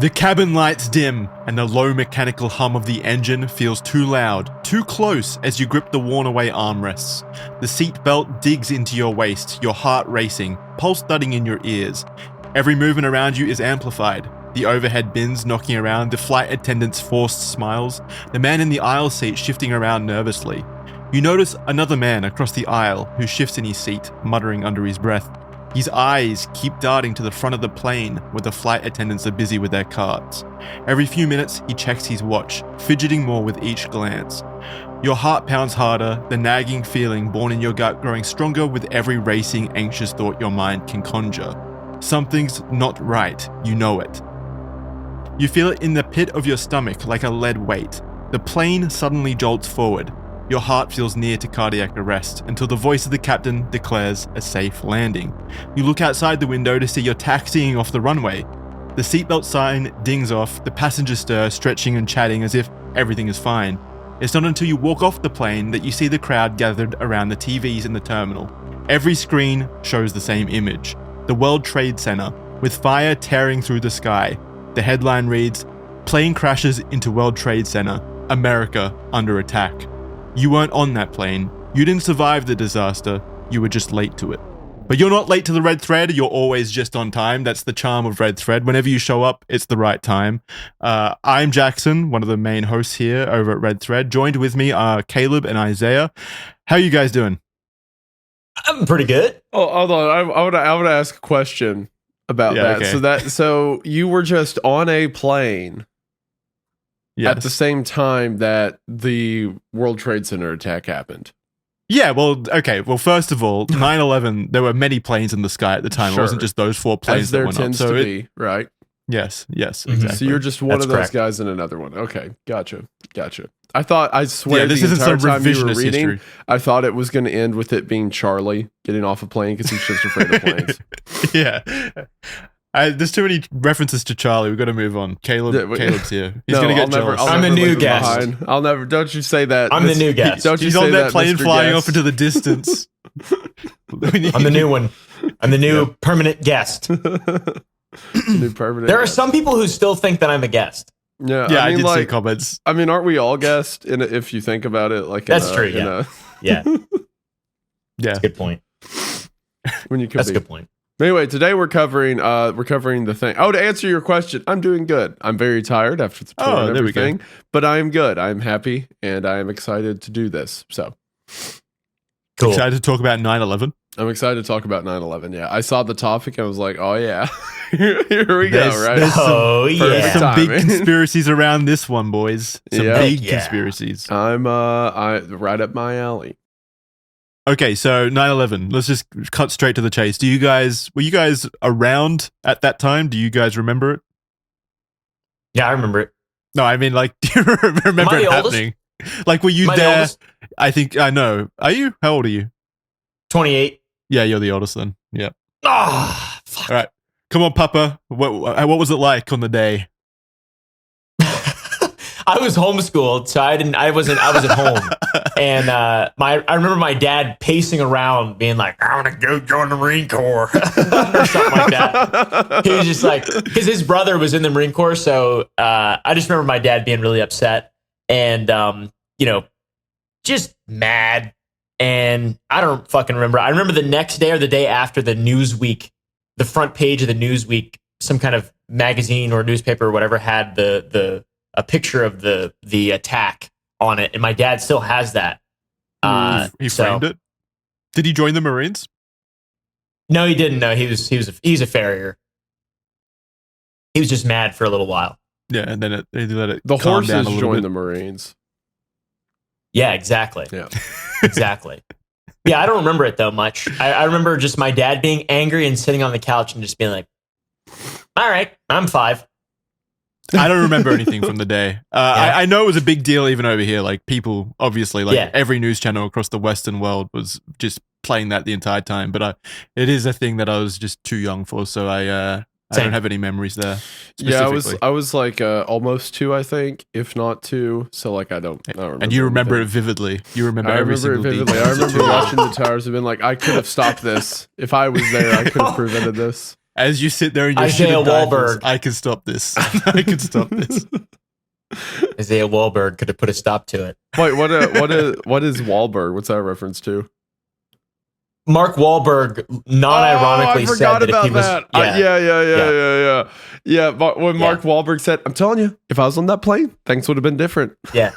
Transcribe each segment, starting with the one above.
The cabin lights dim, and the low mechanical hum of the engine feels too loud, too close as you grip the worn-away armrests. The seatbelt digs into your waist, your heart racing, pulse thudding in your ears. Every movement around you is amplified. The overhead bins knocking around, the flight attendant's forced smiles, the man in the aisle seat shifting around nervously. You notice another man across the aisle who shifts in his seat, muttering under his breath. His eyes keep darting to the front of the plane where the flight attendants are busy with their cards. Every few minutes, he checks his watch, fidgeting more with each glance. Your heart pounds harder, the nagging feeling born in your gut growing stronger with every racing, anxious thought your mind can conjure. Something's not right, you know it. You feel it in the pit of your stomach like a lead weight. The plane suddenly jolts forward. Your heart feels near to cardiac arrest until the voice of the captain declares a safe landing. You look outside the window to see you're taxiing off the runway. The seatbelt sign dings off, the passengers stir, stretching and chatting as if everything is fine. It's not until you walk off the plane that you see the crowd gathered around the TVs in the terminal. Every screen shows the same image. The World Trade Center, with fire tearing through the sky. The headline reads, "Plane crashes into World Trade Center, America under attack." You weren't on that plane. You didn't survive the disaster. You were just late to it. But you're not late to the Red Thread. You're always just on time. That's the charm of Red Thread. Whenever you show up, it's the right time. I'm Jackson, one of the main hosts here over at Red Thread. Joined with me are Caleb and Isaiah. How are you guys doing? I'm pretty good. Oh, hold on. I want to ask a question about that. Okay. So you were just on a plane at the same time that the World Trade Center attack happened. Yeah, well, okay. Well, first of all, 9/11, there were many planes in the sky at the time. Sure. It wasn't just those 4 planes As there that went up. tends to be, right? Yes, Mhm. exactly. So you're just one That's of those correct. guys in another one. Okay, gotcha. I swear, Yeah, this the isn't entire some time you were revisionist reading, history. I thought it was going to end with it being Charlie getting off a plane because he's just afraid of planes. Yeah. There's too many references to Charlie. We've got to move on. Caleb's here. He's going to get jealous. I'm a new guest. I'll never. Don't you say that? I'm the new guest. Don't you He's say on that that plane Mr. flying Guest. off into the distance. I'm the new one. I'm the new permanent guest. New permanent. There are guest. some people who still think that I'm a guest. Yeah, Yeah, I, mean, did like, see comments. I mean, aren't we all guests? If you think about it, like That's true. Yeah, yeah. Yeah. That's a good point. when you could That's a be. good point. Anyway, today we're covering the thing. Oh, to answer your question, I'm doing good. I'm very tired after the tour and there we go. everything, but I'm good. I'm happy and I'm excited to do this. So Cool. Excited to talk about 9/11. I'm excited to talk about 9/11. Yeah, I saw the topic and I was like, oh yeah, here we go. There's- Right? there's Oh Perfect yeah. Some big timing. conspiracies around this one, boys. Some Yeah. big Yeah. conspiracies. I'm right up my alley. Okay, so 9/11. Let's just cut straight to the chase. Were you guys around at that time? Do you guys remember it? Yeah, I remember it. No, I mean, like, do you remember Am I it the oldest? happening? Like, were you Am I the there? oldest? I think I know. Are you? How old are you? 28. Yeah, you're the oldest then. Yeah. Ah, fuck. All right. Come on, Papa. What was it like on the day? I was homeschooled, so I was at home, and I remember my dad pacing around, being like, "I want to go join the Marine Corps," or something like that. He was just like, because his brother was in the Marine Corps, so I just remember my dad being really upset and just mad. And I don't fucking remember. I remember the next day or the day after the Newsweek, the front page of the Newsweek, some kind of magazine or newspaper or whatever had a picture of the attack on it, and my dad still has that. He framed it. Did he join the Marines? No, he didn't. No, he's a farrier. He was just mad for a little while. Yeah, and then they let it. The calm down horses a little joined bit. the Marines. Yeah, exactly. Yeah. Exactly. Yeah, I don't remember it though much. I remember just my dad being angry and sitting on the couch and just being like, "All right, I'm 5." I don't remember anything from the day. I know it was a big deal even over here. Like people, obviously, every news channel across the Western world was just playing that the entire time. But it is a thing that I was just too young for, so I don't have any memories there. Yeah, specifically. I was like almost 2, I think, if not 2. So like I don't remember. And you remember it anything. vividly. You remember I every remember it single vividly. detail. I remember watching the towers and been like, I could have stopped this if I was there. I could have prevented this. As you sit there and you Isaiah Wahlberg. I can stop this. I can stop this. Isaiah Wahlberg could have put a stop to it. Wait, what is Wahlberg? What's that a reference to? Mark Wahlberg non-ironically said that if he was when Mark Wahlberg said, "I'm telling you, if I was on that plane, things would have been different." Yeah,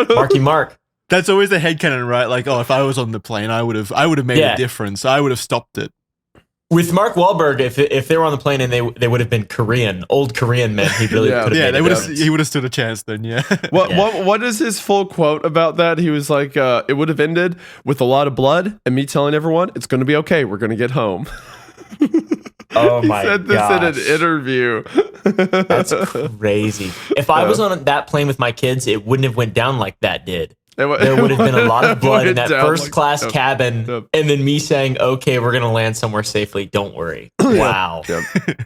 Marky Mark. That's always the headcanon, right? Like, oh, if I was on the plane, I would have made a difference. I would have stopped it. With Mark Wahlberg, if they were on the plane and they would have been old Korean men, he really could have made a difference. He would have stood a chance then, yeah. What is his full quote about that? He was like, it would have ended with a lot of blood and me telling everyone, it's going to be okay. We're going to get home. Oh my god! He said this in an interview. That's crazy. If I was on that plane with my kids, it wouldn't have went down like that did. There would have been a lot of blood in that first class cabin, and then me saying, "Okay, we're gonna land somewhere safely. Don't worry." Wow,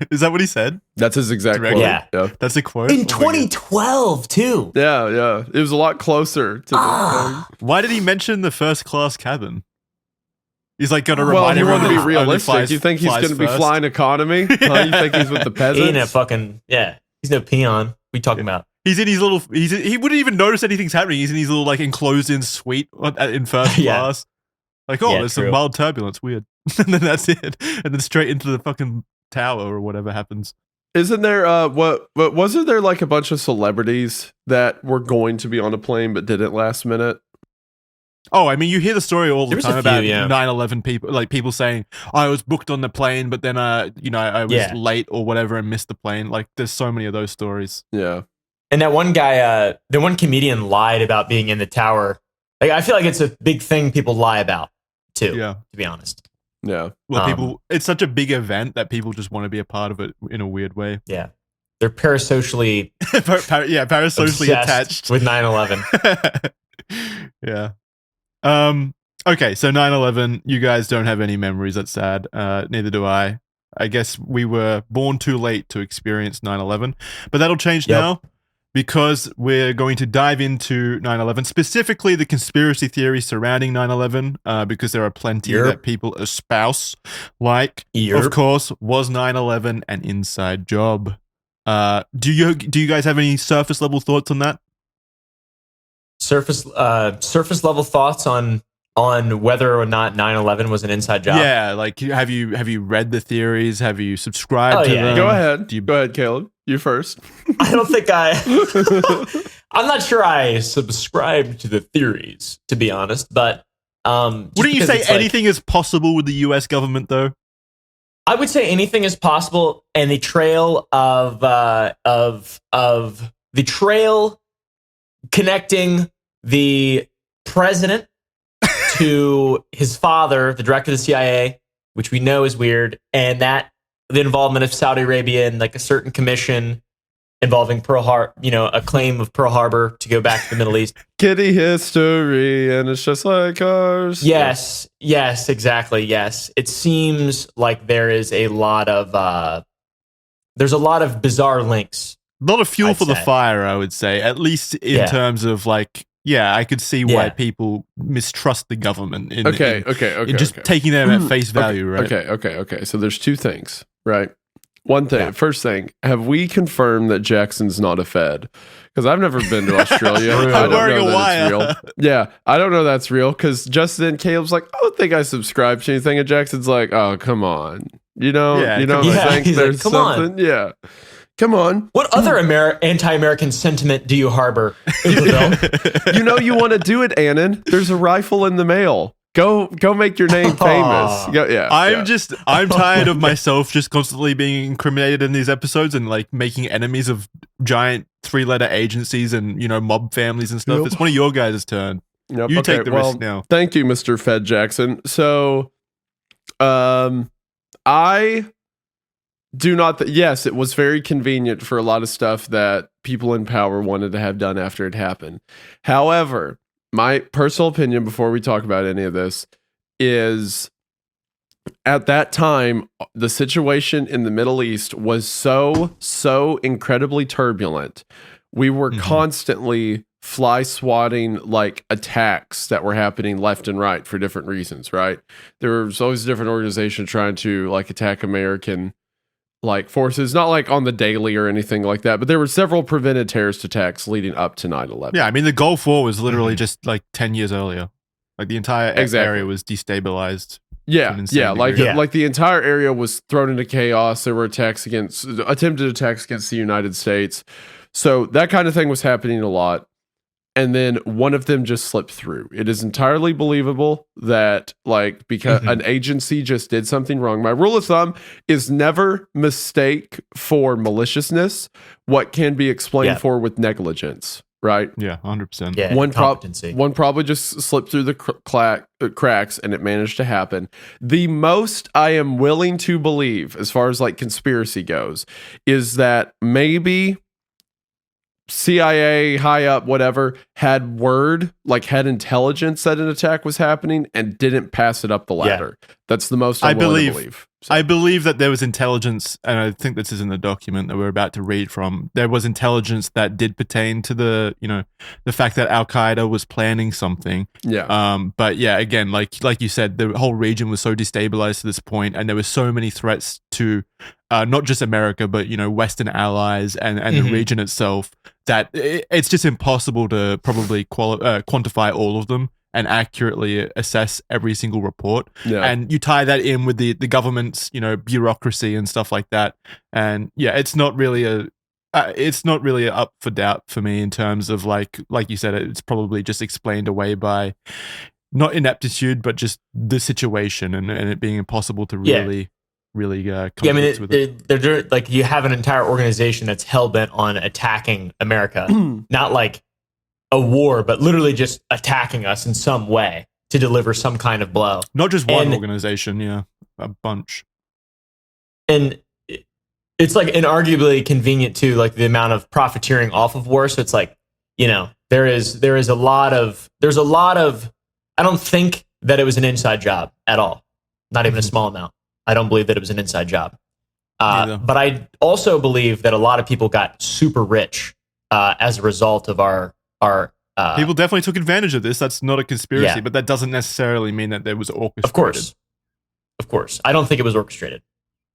is that what he said? That's his exact quote. Yeah, that's a quote in 2012 too. Yeah, it was a lot closer to the Why did he mention the first class cabin? He's like going to remind everyone to be realistic. You think he's going to be flying economy? Huh? You think he's with the peasants? He ain't a fucking he's no peon. What are you talking about? He's in his little. He wouldn't even notice anything's happening. He's in his little like enclosed-in suite in first class. Like, there's some mild turbulence. Weird. And then that's it. And then straight into the fucking tower or whatever happens. Isn't there? Wasn't there like a bunch of celebrities that were going to be on a plane but didn't last minute? Oh, I mean, you hear the story all the time about 9/11 people, like people saying, I was booked on the plane, but then, I was late or whatever and missed the plane. Like, there's so many of those stories. Yeah. And that one guy, the one comedian lied about being in the tower. Like, I feel like it's a big thing people lie about, too, to be honest. Yeah. Well, it's such a big event that people just want to be a part of it in a weird way. Yeah. They're parasocially parasocially attached with 9/11. Yeah. Okay, so 9/11, you guys don't have any memories. That's sad. Neither do I. I guess we were born too late to experience 9/11, but that'll change now because we're going to dive into 9/11, specifically the conspiracy theories surrounding 9/11, because there are plenty that people espouse. Like, of course, was 9/11 an inside job? Do you guys have any surface level thoughts on that? Surface level thoughts on whether or not 9/11 was an inside job? Yeah, like have you read the theories? Have you subscribed to them? Go ahead. Go ahead, Caleb. You first. I don't think I'm not sure I subscribe to the theories, to be honest, but wouldn't you say anything is possible with the US government though? I would say anything is possible, and the trail of the trail connecting the president to his father, the director of the CIA, which we know is weird, and that the involvement of Saudi Arabia in like a certain commission involving Pearl Harbor, a claim of Pearl Harbor to go back to the Middle East. Kitty history, and it's just like ours. Yes, exactly. Yes, it seems like there is a lot of bizarre links. A lot of fuel for the fire, I would say, at least in terms of like, I could see why people mistrust the government in just taking them at face value, right? Okay. So there's two things, right? One thing, first thing, have we confirmed that Jackson's not a Fed? Because I've never been to Australia. I don't know that it's real. Yeah, I don't know that's real. Because just then Caleb's like, I don't think I subscribe to anything, and Jackson's like, oh, come on, you don't think there's something? Yeah. Come on. What other anti-American sentiment do you harbor, Isabel? You want to do it, Annan. There's a rifle in the mail. Go make your name famous. I'm tired of myself just constantly being incriminated in these episodes and like making enemies of giant 3-letter agencies and, mob families and stuff. Yep. It's one of your guys' turn. Yep. You take the risk now. Thank you, Mr. Fed Jackson. So, I do not. Yes, it was very convenient for a lot of stuff that people in power wanted to have done after it happened. However, my personal opinion before we talk about any of this is at that time, the situation in the Middle East was so incredibly turbulent. We were constantly fly swatting like attacks that were happening left and right for different reasons, right? There was always a different organization trying to like attack American like forces, not like on the daily or anything like that, but there were several prevented terrorist attacks leading up to 9/11. Yeah, I mean the Gulf War was literally just like 10 years earlier. Like the entire area was destabilized. Yeah, like the entire area was thrown into chaos. There were attempted attacks against the United States. So that kind of thing was happening a lot. And then one of them just slipped through. It is entirely believable that, like, because an agency just did something wrong. My rule of thumb is never mistake for maliciousness what can be explained for with negligence, right? Yeah, 100%. Yeah, one probably just slipped through the cracks, and it managed to happen. The most I am willing to believe, as far as like conspiracy goes, is that maybe CIA, high up, whatever, had intelligence that an attack was happening and didn't pass it up the ladder. That's the most I'm willing to believe. So. I believe that there was intelligence, and I think this is in the document that we're about to read from. There was intelligence that did pertain to the fact that Al-Qaeda was planning something. Yeah. But yeah, again, like you said, the whole region was so destabilized to this point, and there were so many threats to not just America, but Western allies and the region itself, that it's just impossible to probably quantify all of them and accurately assess every single report. Yeah. And you tie that in with the government's bureaucracy and stuff like that, and yeah, it's not really up for doubt for me in terms of like you said, it's probably just explained away by not ineptitude, but just the situation and it being impossible to really they're like, you have an entire organization that's hell-bent on attacking America, not like a war, but literally just attacking us in some way to deliver some kind of blow. Not just one organization, a bunch. And it's like inarguably convenient too, like the amount of profiteering off of war. So it's like, there's a lot of, I don't think that it was an inside job at all. Not even a small amount. I don't believe that it was an inside job. But I also believe that a lot of people got super rich as a result of our people definitely took advantage of this. That's not a conspiracy, but that doesn't necessarily mean that there was orchestrated. Of course. I don't think it was orchestrated.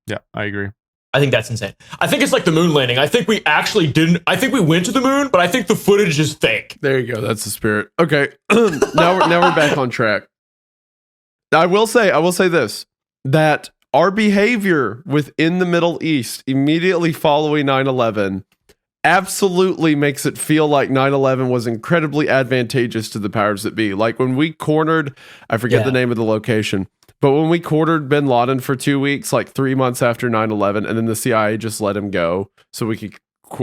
Yeah, I agree. I think that's insane. I think it's like the moon landing. I think we actually didn't. I think we went to the moon, but I think the footage is fake. There you go. That's the spirit. Okay. now we're back on track. I will say this, that our behavior within the Middle East immediately following 9/11 absolutely makes it feel like 9/11 was incredibly advantageous to the powers that be. Like when we cornered, I forget the name of the location, but when we cornered bin Laden for 2 weeks, like 3 months after 9/11, and then the CIA just let him go so we could keep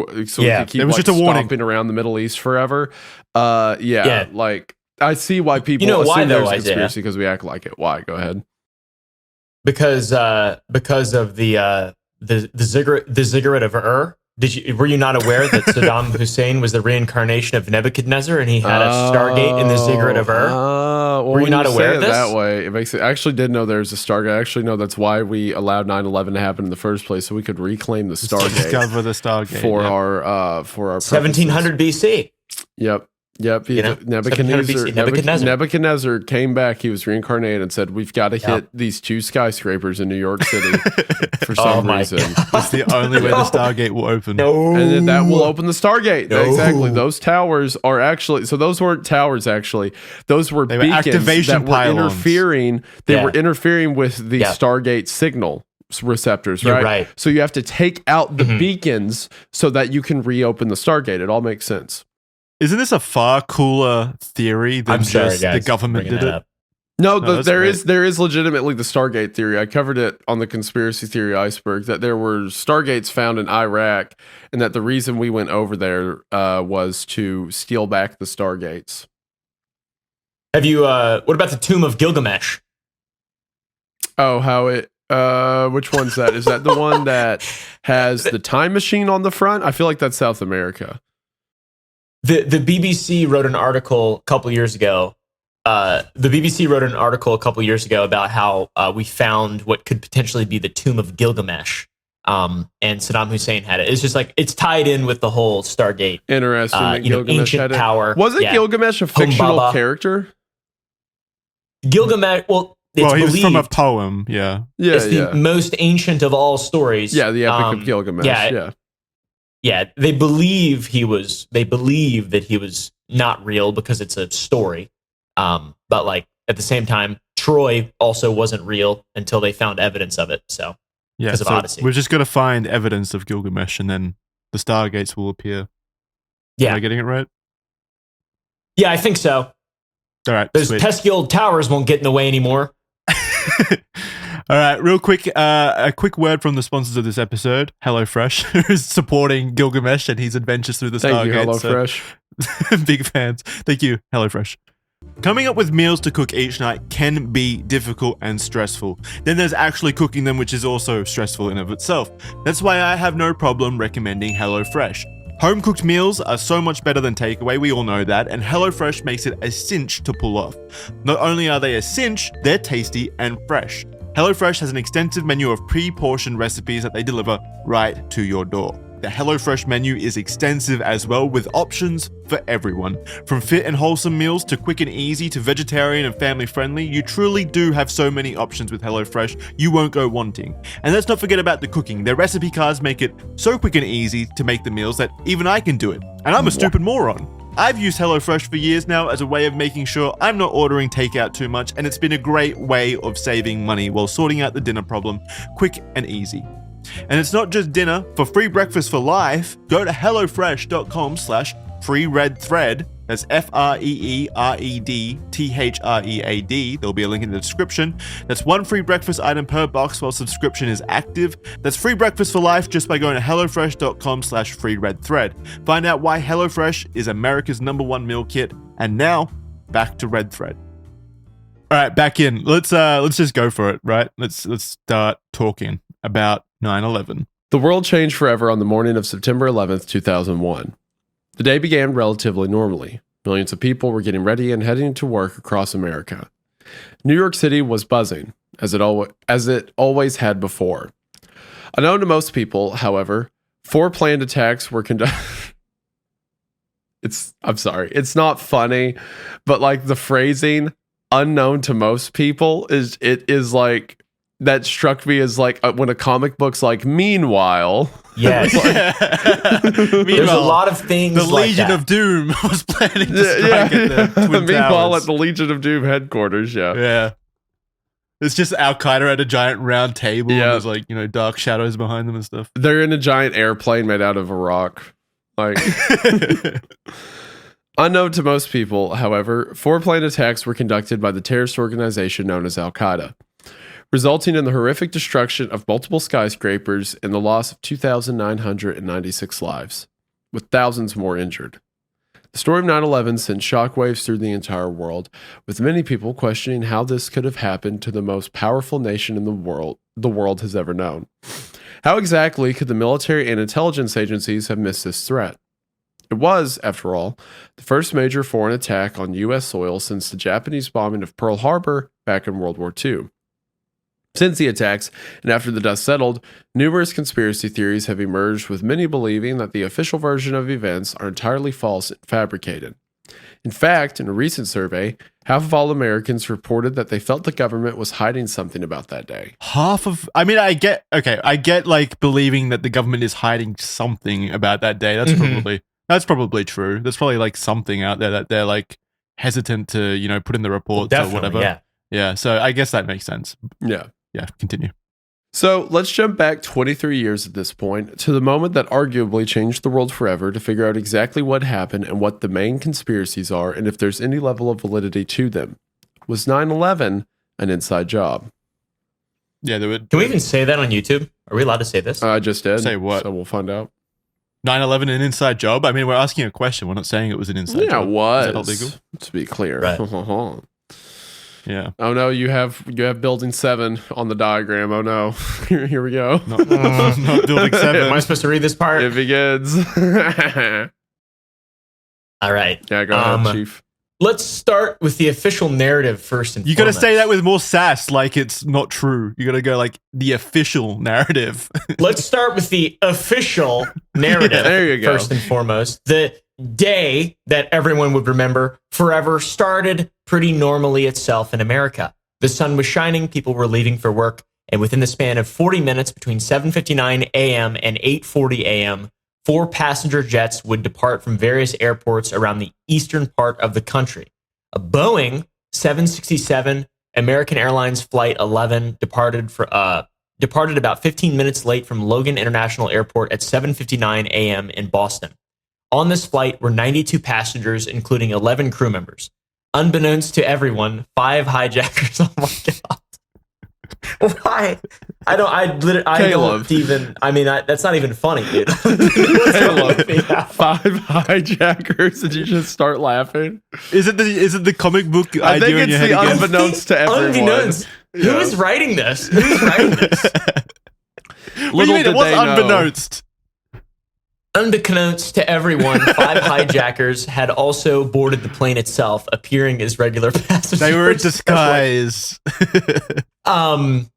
like stomping around the Middle East forever. Like I see why people assume there's a conspiracy because we act like it. Why? Go ahead. Because of the ziggurat of Ur. Were you not aware that Saddam Hussein was the reincarnation of Nebuchadnezzar and he had a Stargate in the ziggurat of Ur? Were you not aware of this? That way, it makes it. I actually did know there's a Stargate. I actually know that's why we allowed 9/11 to happen in the first place, so we could reclaim the Stargate. Discover the Stargate for our 1700 BC. Yep. Nebuchadnezzar came back. He was reincarnated and said, "We've got to hit these 2 skyscrapers in New York City for some reason. It's the only way the Stargate will open. And then that will open the Stargate. Exactly. Those towers are actually, so those weren't towers actually. Those were beacons activation that were interfering. They were interfering with the Stargate signal receptors, right? Right? So you have to take out the beacons so that you can reopen the Stargate. It all makes sense. Isn't this a far cooler theory than just the government did it? No, there is legitimately the Stargate theory. I covered it on the conspiracy theory iceberg, that there were Stargates found in Iraq, and that the reason we went over there was to steal back the Stargates. Have you? What about the Tomb of Gilgamesh? Oh, which one's that? Is that the one that has the time machine on the front? I feel like that's South America. The BBC wrote an article a couple years ago. About how we found what could potentially be the Tomb of Gilgamesh, and Saddam Hussein had it. It's just like it's tied in with the whole Stargate. Interesting. Gilgamesh ancient had it. Power. Wasn't Gilgamesh a fictional character? Gilgamesh. Well, Well, he was from a believed poem. Yeah. Yeah, it's the most ancient of all stories. Yeah, the Epic of Gilgamesh. Yeah. They believe that he was not real because it's a story. But like at the same time, Troy also wasn't real until they found evidence of it. So because of Odyssey. We're just going to find evidence of Gilgamesh, and then the stargates will appear. Yeah. Am I getting it right? Yeah, I think so. All right. Those sweet. pesky old towers won't get in the way anymore. All right, real quick, a quick word from the sponsors of this episode, HelloFresh, who's supporting Gilgamesh and his adventures through the Thank you, Stargate. HelloFresh. Big fans. Thank you, HelloFresh. Coming up with meals to cook each night can be difficult and stressful. Then there's actually cooking them, which is also stressful in of itself. That's why I have no problem recommending HelloFresh. Home-cooked meals are so much better than takeaway, we all know that, and HelloFresh makes it a cinch to pull off. Not only are they a cinch, they're tasty and fresh. HelloFresh has an extensive menu of pre-portioned recipes that they deliver right to your door. The HelloFresh menu is extensive as well, with options for everyone. From fit and wholesome meals to quick and easy to vegetarian and family friendly, you truly do have so many options with HelloFresh, you won't go wanting. And let's not forget about the cooking. Their recipe cards make it so quick and easy to make the meals that even I can do it. And I'm a stupid moron. I've used HelloFresh for years now as a way of making sure I'm not ordering takeout too much, and it's been a great way of saving money while sorting out the dinner problem quick and easy. And it's not just dinner. For free breakfast for life, go to hellofresh.com/freeredthread. That's FREEREDTHREAD. There'll be a link in the description. That's one free breakfast item per box while subscription is active. That's free breakfast for life just by going to hellofresh.com/freeredthread. Find out why HelloFresh is America's #1 meal kit. And now, back to Red Thread. All right, back in. Let's just go for it, right? Let's start talking about 9/11. The world changed forever on the morning of September 11th, 2001. The day began relatively normally. Millions of people were getting ready and heading to work across America. New York City was buzzing, as it always had before. Unknown to most people, however, 4 planned attacks were conducted. I'm sorry, it's not funny, but like the phrasing "unknown to most people" is like that struck me as like when a comic book's like meanwhile. Yes. There's a lot of things. The like Legion that. of Doom was planning to strike at the Twin Meanwhile, Towers. at the Legion of Doom headquarters, Yeah. It's just Al-Qaeda at a giant round table. Yeah. And there's like, dark shadows behind them and stuff. They're in a giant airplane made out of a rock. Like unknown to most people, however, 4 planned attacks were conducted by the terrorist organization known as Al-Qaeda, resulting in the horrific destruction of multiple skyscrapers and the loss of 2,996 lives, with thousands more injured. The story of 9/11 sent shockwaves through the entire world, with many people questioning how this could have happened to the most powerful nation in the world has ever known. How exactly could the military and intelligence agencies have missed this threat? It was, after all, the first major foreign attack on U.S. soil since the Japanese bombing of Pearl Harbor back in World War II. Since the attacks, and after the dust settled, numerous conspiracy theories have emerged, with many believing that the official version of events are entirely false and fabricated. In fact, in a recent survey, half of all Americans reported that they felt the government was hiding something about that day. I get like believing that the government is hiding something about that day. That's probably true. There's probably like something out there that they're like hesitant to, put in the reports or whatever. Yeah. Yeah, so I guess that makes sense. Yeah, continue. So let's jump back 23 years at this point to the moment that arguably changed the world forever to figure out exactly what happened and what the main conspiracies are and if there's any level of validity to them. Was 9/11 an inside job? Yeah, Can we even say that on YouTube? Are we allowed to say this? I just did. Say what? So we'll find out. 9/11 an inside job? I mean, we're asking a question. We're not saying it was an inside Yeah, job. it was. Is that not legal? To be clear. Right. Yeah. Oh no, you have building 7 on the diagram. Oh no. Here we go. Not building 7. Am I supposed to read this part? It begins. All right. Yeah, go ahead, Chief. Let's start with the official narrative first and You got to foremost. say that with more sass, like it's not true. You got to go like the official narrative. Let's start with the official narrative. Yeah, there you go. First and foremost. The day that everyone would remember forever started pretty normally itself in America. The sun was shining, people were leaving for work, and within the span of 40 minutes between 7:59 a.m. and 8:40 a.m., 4 passenger jets would depart from various airports around the eastern part of the country. A Boeing 767 American Airlines Flight 11 departed about 15 minutes late from Logan International Airport at 7:59 a.m. in Boston. On this flight were 92 passengers, including 11 crew members. Unbeknownst to everyone, 5 hijackers. Oh my god! Why? That's not even funny, dude. Caleb, 5 hijackers, and you just start laughing. Is it the comic book I idea think in your it's head the again? unbeknownst to everyone. Unbeknownst. Yeah. Who is writing this? Who's writing this? What do you mean it was unbeknownst? Unbeknownst to everyone, 5 hijackers had also boarded the plane itself, appearing as regular passengers. They were in disguise. Not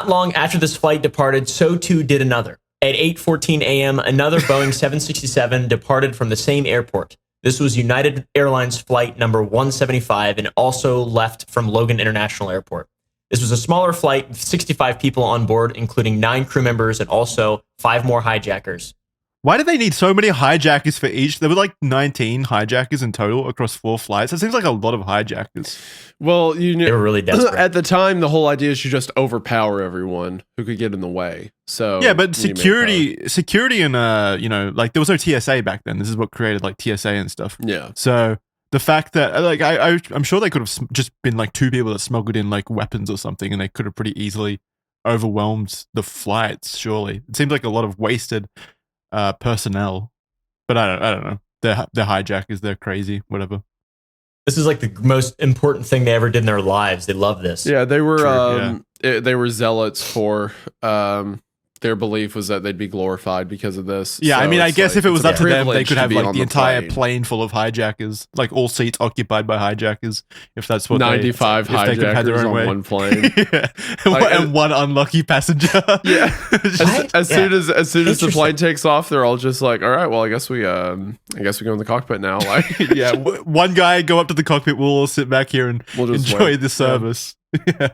long after this flight departed, so too did another. At 8:14 a.m., another Boeing 767 departed from the same airport. This was United Airlines flight number 175 and also left from Logan International Airport. This was a smaller flight with 65 people on board, including 9 crew members and also 5 more hijackers. Why do they need so many hijackers for each? There were like 19 hijackers in total across 4 flights. That seems like a lot of hijackers. Well, They were really desperate. at the time, the whole idea is you just overpower everyone who could get in the way. So Yeah, but security and like there was no TSA back then. This is what created like TSA and stuff. Yeah. So the fact that like I'm sure they could have just been like 2 people that smuggled in like weapons or something, and they could have pretty easily overwhelmed the flights. Surely it seems like a lot of wasted personnel, but I don't know. They're hijackers. They're crazy. Whatever. This is like the most important thing they ever did in their lives. They love this. Yeah, they were True, they were zealots for their belief was that they'd be glorified because of this. Yeah, So I mean, I it's guess like, if it was it's a up to them, they privilege could to have be like on the entire plane. plane full of hijackers, like all seats occupied by hijackers. If that's what 95 if they could have had their hijackers own on way. one plane. Yeah. Like, and one unlucky passenger. Yeah. As soon as the Interesting. plane takes off, they're all just like, all right, well, I guess we go in the cockpit now. Like, Yeah, one guy go up to the cockpit. We'll all sit back here and we'll just enjoy wait. the service. Yeah.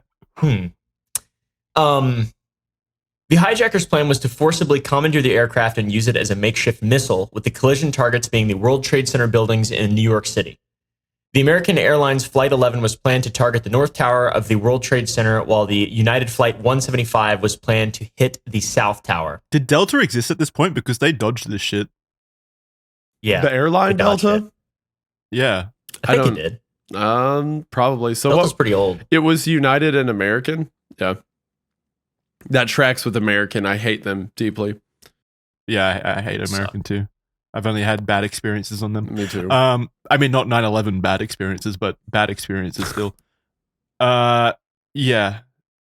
The hijackers' plan was to forcibly commandeer the aircraft and use it as a makeshift missile, with the collision targets being the World Trade Center buildings in New York City. The American Airlines Flight 11 was planned to target the North Tower of the World Trade Center, while the United Flight 175 was planned to hit the South Tower. Did Delta exist at this point? Because they dodged this shit. Yeah, The airline they dodged Delta? it. Yeah. I think don't- it did. Probably. So Delta's what? pretty old. It was United and American. Yeah. That tracks with American. I hate them deeply. Yeah, I hate American too. I've only had bad experiences on them. Me too. I mean, not 9/11 bad experiences, but bad experiences still. Yeah.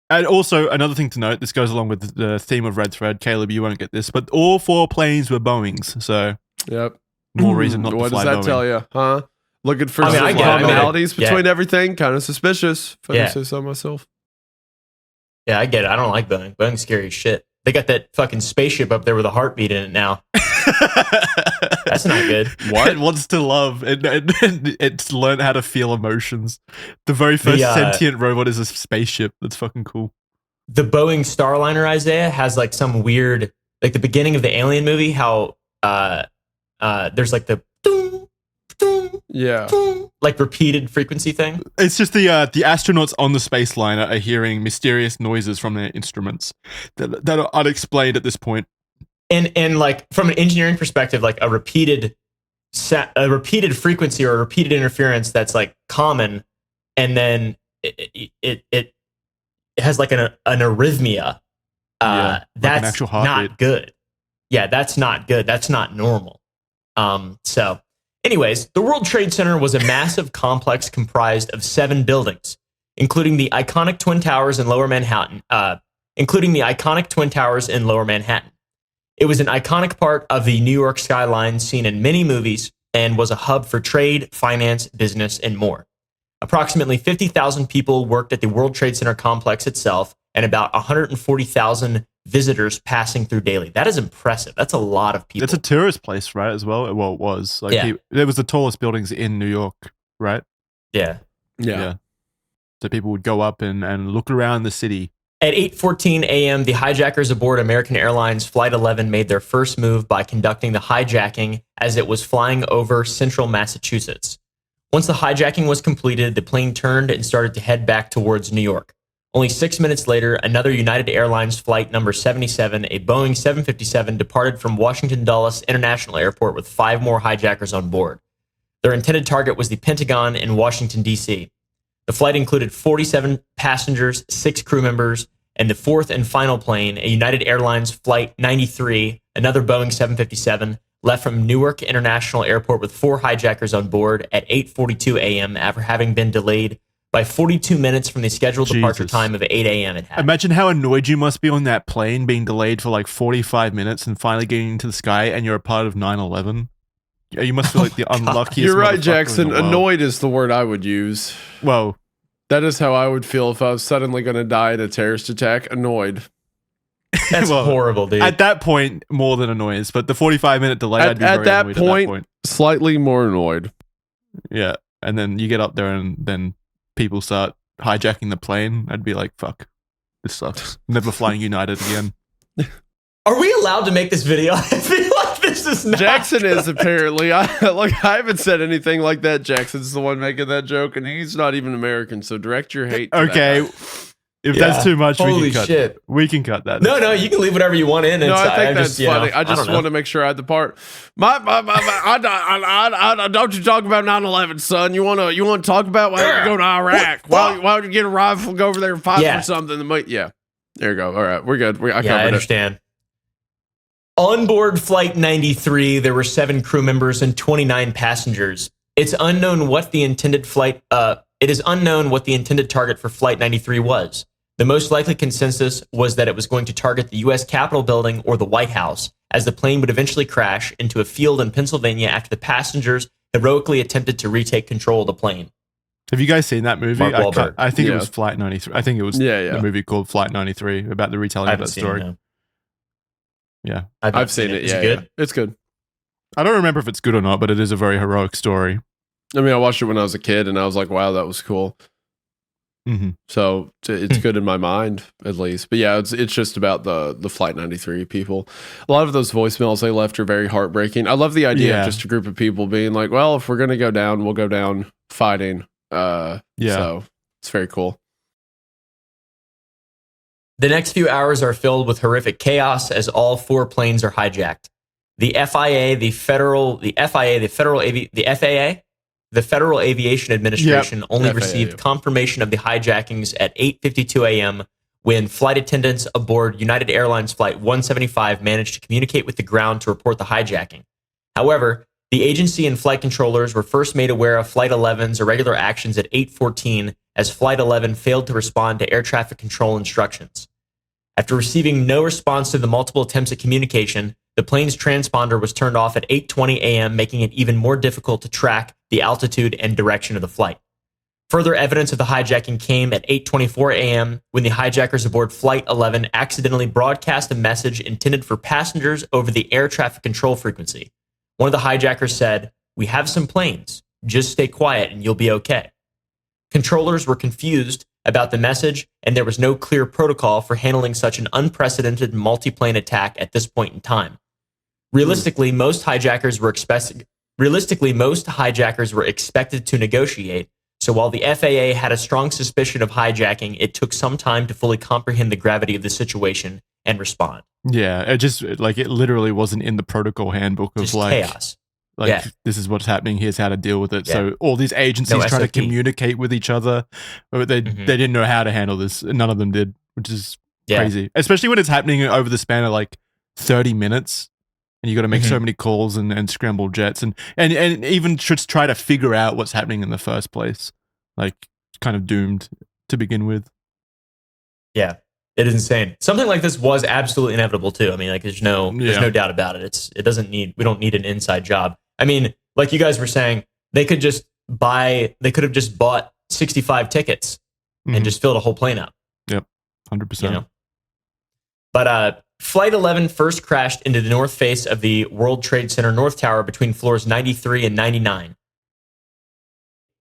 And also, another thing to note, this goes along with the theme of Red Thread. Caleb, you won't get this, but all 4 planes were Boeings, so Yep. more reason not to What fly does that Boeing. tell you? Huh? Looking for I mean, some I get it. I mean, commonalities yeah. between everything. Kind of suspicious, if I Yeah. do say so myself. Yeah, I get it. I don't like Boeing. Boeing's scary as shit. They got that fucking spaceship up there with a heartbeat in it now. That's not good. What? It wants to love. It's learned how to feel emotions. The very first sentient robot is a spaceship. That's fucking cool. The Boeing Starliner, Isaiah, has like some weird, like the beginning of the Alien movie, how there's like the Yeah. like repeated frequency thing. It's just the astronauts on the space liner are hearing mysterious noises from their instruments that are unexplained at this point. And like from an engineering perspective, like a repeated frequency or a repeated interference that's like common, and then it has like an arrhythmia. Like that's an actual heartbeat. not good. Yeah, that's not good. That's not normal. So anyways, the World Trade Center was a massive complex comprised of 7 buildings, including the iconic Twin Towers in Lower Manhattan. It was an iconic part of the New York skyline seen in many movies and was a hub for trade, finance, business, and more. Approximately 50,000 people worked at the World Trade Center complex itself, and about 140,000 visitors passing through daily. That is impressive. That's a lot of people. It's a tourist place, right? As well. Well, it was. Like Yeah. it was the tallest buildings in New York, right? Yeah. Yeah. So people would go up and look around the city. At 8:14 a.m., the hijackers aboard American Airlines Flight 11 made their first move by conducting the hijacking as it was flying over central Massachusetts. Once the hijacking was completed, the plane turned and started to head back towards New York. Only 6 minutes later, another United Airlines flight number 77, a Boeing 757, departed from Washington Dulles International Airport with 5 more hijackers on board. Their intended target was the Pentagon in Washington, D.C. The flight included 47 passengers, 6 crew members, and the fourth and final plane, a United Airlines Flight 93, another Boeing 757, left from Newark International Airport with 4 hijackers on board at 8:42 a.m. after having been delayed by 42 minutes from the scheduled departure time of 8 a.m. It happened. Imagine how annoyed you must be on that plane being delayed for like 45 minutes and finally getting into the sky, and you're a part of 9/11. You must feel like the unluckiest. You're right, motherfucker Jackson. in the world. Annoyed is the word I would use. Well, that is how I would feel if I was suddenly going to die in a terrorist attack. Annoyed. That's horrible, dude. At that point, more than annoyed, but the 45-minute delay, I'd be very at annoyed that point, at that point. Slightly more annoyed. Yeah, and then you get up there and then people start hijacking the plane. I'd be like, fuck, this sucks. Never flying United again. Are we allowed to make this video? I feel like this is not. Jackson is apparently. I haven't said anything like that. Jackson's the one making that joke, and he's not even American. So direct your hate. To Okay, that. if that's too much, Holy we can cut. shit. We can cut that. No, you can leave whatever you want in. No, I think I'm that's just, funny. I just don't know. want to make sure I had the part. Don't you talk about 9/11, son? You want to talk about why you go to Iraq? Why would you get a rifle, go over there and fight for something? Yeah, there you go. All right, we're good. I understand. On board Flight 93, there were 7 crew members and 29 passengers. It is unknown what the intended target for Flight 93 was. The most likely consensus was that it was going to target the U.S. Capitol building or the White House, as the plane would eventually crash into a field in Pennsylvania after the passengers heroically attempted to retake control of the plane. Have you guys seen that movie? Mark Wahlberg. I think it was Flight 93. I think it was a movie called Flight 93 about the retelling of that story. Yeah, I've seen it. Is it good? It's good. I don't remember if it's good or not, but it is a very heroic story. I mean, I watched it when I was a kid, and I was like, "Wow, that was cool." Mm-hmm. So it's good in my mind, at least. But yeah, it's just about the Flight 93 people. A lot of those voicemails they left are very heartbreaking. I love the idea of just a group of people being like, "Well, if we're gonna go down, we'll go down fighting." So it's very cool. The next few hours are filled with horrific chaos as all 4 planes are hijacked. The FAA, the Federal Aviation Administration only received confirmation of the hijackings at 8:52 a.m. when flight attendants aboard United Airlines Flight 175 managed to communicate with the ground to report the hijacking. However, the agency and flight controllers were first made aware of Flight 11's irregular actions at 8:14 as Flight 11 failed to respond to air traffic control instructions. After receiving no response to the multiple attempts at communication, the plane's transponder was turned off at 8:20 a.m., making it even more difficult to track the altitude and direction of the flight. Further evidence of the hijacking came at 8:24 a.m. when the hijackers aboard Flight 11 accidentally broadcast a message intended for passengers over the air traffic control frequency. One of the hijackers said, "We have some planes. Just stay quiet and you'll be okay." Controllers were confused about the message, and there was no clear protocol for handling such an unprecedented multi-plane attack at this point in time. Realistically, most hijackers were expected to negotiate, so while the FAA had a strong suspicion of hijacking, it took some time to fully comprehend the gravity of the situation and respond. Yeah, it literally wasn't in the protocol handbook of just chaos. This is what's happening. Here's how to deal with it. Yeah. So all these agencies trying to communicate with each other, but they didn't know how to handle this. None of them did, which is crazy. Especially when it's happening over the span of 30 minutes, and you got to make so many calls and scramble jets and even just try to figure out what's happening in the first place. Kind of doomed to begin with. Yeah. It is insane. Something like this was absolutely inevitable too. I mean, there's no doubt about it. We don't need an inside job. I mean, like you guys were saying, they could have just bought 65 tickets and just filled a whole plane up. Yep. 100%. But Flight 11 first crashed into the north face of the World Trade Center North Tower between floors 93 and 99.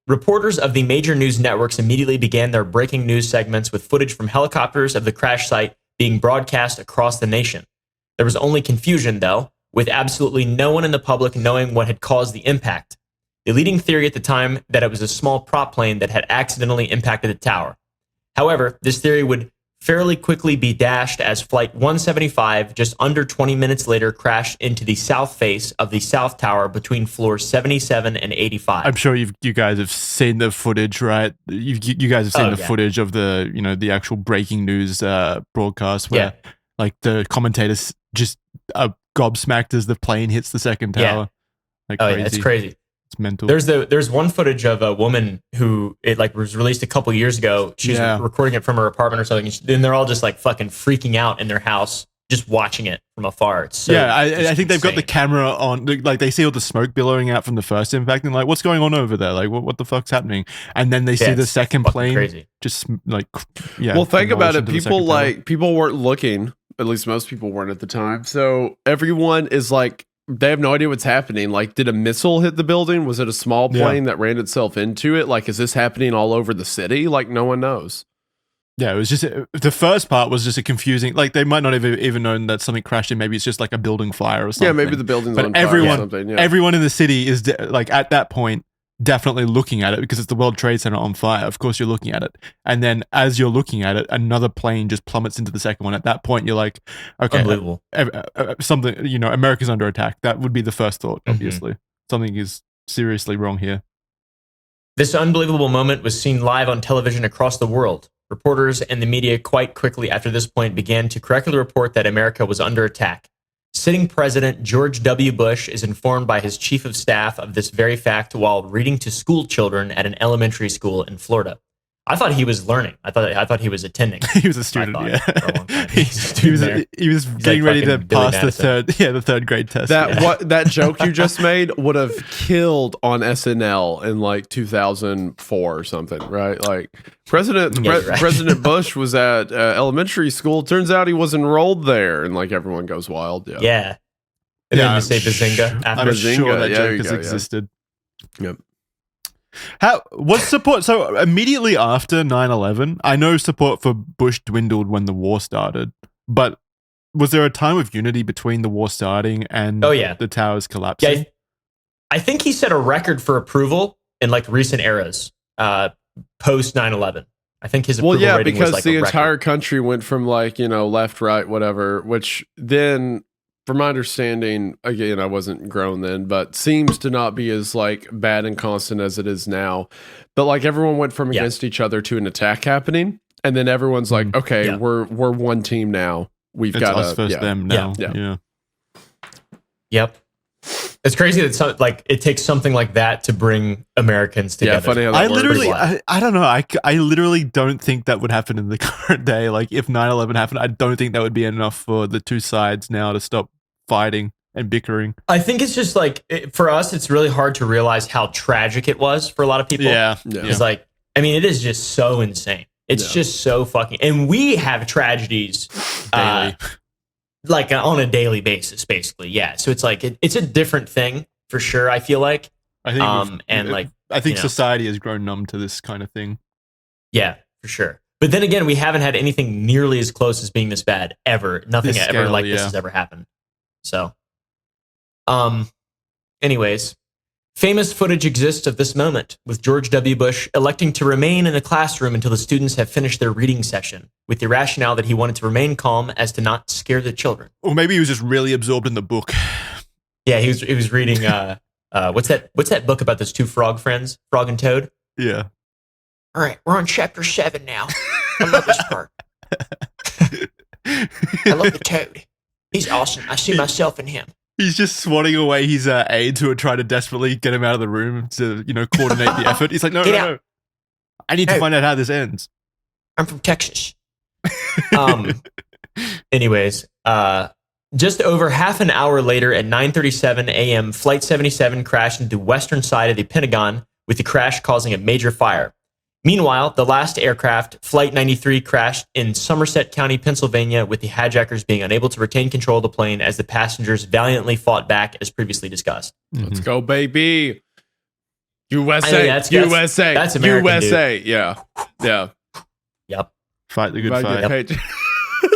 Reporters of the major news networks immediately began their breaking news segments with footage from helicopters of the crash site being broadcast across the nation. There was only confusion, though, with absolutely no one in the public knowing what had caused the impact. The leading theory at the time that it was a small prop plane that had accidentally impacted the tower. However, this theory would fairly quickly be dashed as Flight 175, just under 20 minutes later, crashed into the south face of the South Tower between floors 77 and 85. I'm sure you guys have seen the footage, right? You guys have seen the footage of the the actual breaking news broadcast where like the commentators just are gobsmacked as the plane hits the second tower. Like crazy. It's crazy. It's mental. There's one footage of a woman who it like was released a couple years ago. She's recording it from her apartment or something, and they're all just like fucking freaking out in their house, just watching it from afar. It's so I think they've got the camera on, like they see all the smoke billowing out from the first impact, and like, what's going on over there? Like, what the fuck's happening? And then they see the second plane, crazy. Just like Well, think about it. People weren't looking. At least most people weren't at the time. So everyone is like, they have no idea what's happening. Like, did a missile hit the building? Was it a small plane that ran itself into it? Like, is this happening all over the city? Like, no one knows. Yeah, it was just the first part was just a confusing. Like, they might not have even known that something crashed in. Maybe it's just like a building fire or something. Yeah, maybe the building's on fire or something. Yeah. Everyone in the city is like at that point definitely looking at it because it's the World Trade Center on fire. Of course, you're looking at it, and then as you're looking at it, another plane just plummets into the second one. At that point, you're like, okay, unbelievable. Something, America's under attack. That would be the first thought. Obviously, something is seriously wrong here. This unbelievable moment was seen live on television across the world. Reporters and the media quite quickly after this point began to correctly report that America was under attack. Sitting President George W. Bush is informed by his chief of staff of this very fact while reading to school children at an elementary school in Florida. I thought he was learning. I thought he was attending. He was a student. He was getting ready to pass the third grade test. That joke you just made would have killed on SNL in like 2004 or something, right? Like President Bush was at elementary school. Turns out he was enrolled there, and like everyone goes wild. Yeah. And then you say Bazinga after I'm sure that joke has existed. Yep. How was support? So immediately after 9/11, I know support for Bush dwindled when the war started, but was there a time of unity between the war starting and the towers collapsing? Yeah, I think he set a record for approval in like recent eras, post 9/11. I think his approval rating because was like the a entire record. country went from like left, right, whatever, which then. From my understanding, again, I wasn't grown then, but seems to not be as like bad and constant as it is now. But like everyone went from against each other to an attack happening, and then everyone's like, okay, we're one team now. It's got us versus them now. Yeah. Yep. It's crazy that it takes something like that to bring Americans together. Yeah, funny how that works. I don't know. I literally don't think that would happen in the current day. Like if 9/11 happened, I don't think that would be enough for the two sides now to stop fighting and bickering. I think it's just like for us, it's really hard to realize how tragic it was for a lot of people. Yeah. It's like, I mean, it is just so insane. It's just so fucking, and we have tragedies like on a daily basis, basically. Yeah. So it's like, it's a different thing for sure. I feel like, I think society has grown numb to this kind of thing. Yeah, for sure. But then again, we haven't had anything nearly as close as being this bad ever. Nothing this has ever happened. So, anyways, famous footage exists of this moment, with George W. Bush electing to remain in the classroom until the students have finished their reading session, with the rationale that he wanted to remain calm as to not scare the children. Or maybe he was just really absorbed in the book. Yeah, he was reading, what's that book about those two frog friends, Frog and Toad? Yeah. All right, we're on chapter 7 now. I love this part. I love the toad. He's awesome. I see myself in him. He's just swatting away his aides who are trying to desperately get him out of the room to, coordinate the effort. He's like, no. I need to find out how this ends. I'm from Texas. Anyways, just over half an hour later at 9:37 a.m., Flight 77 crashed into the western side of the Pentagon, with the crash causing a major fire. Meanwhile, the last aircraft, Flight 93, crashed in Somerset County, Pennsylvania, with the hijackers being unable to retain control of the plane as the passengers valiantly fought back, as previously discussed. Let's go, baby. USA, that's American, USA. Yeah. Yep. Fight the good fight. Page.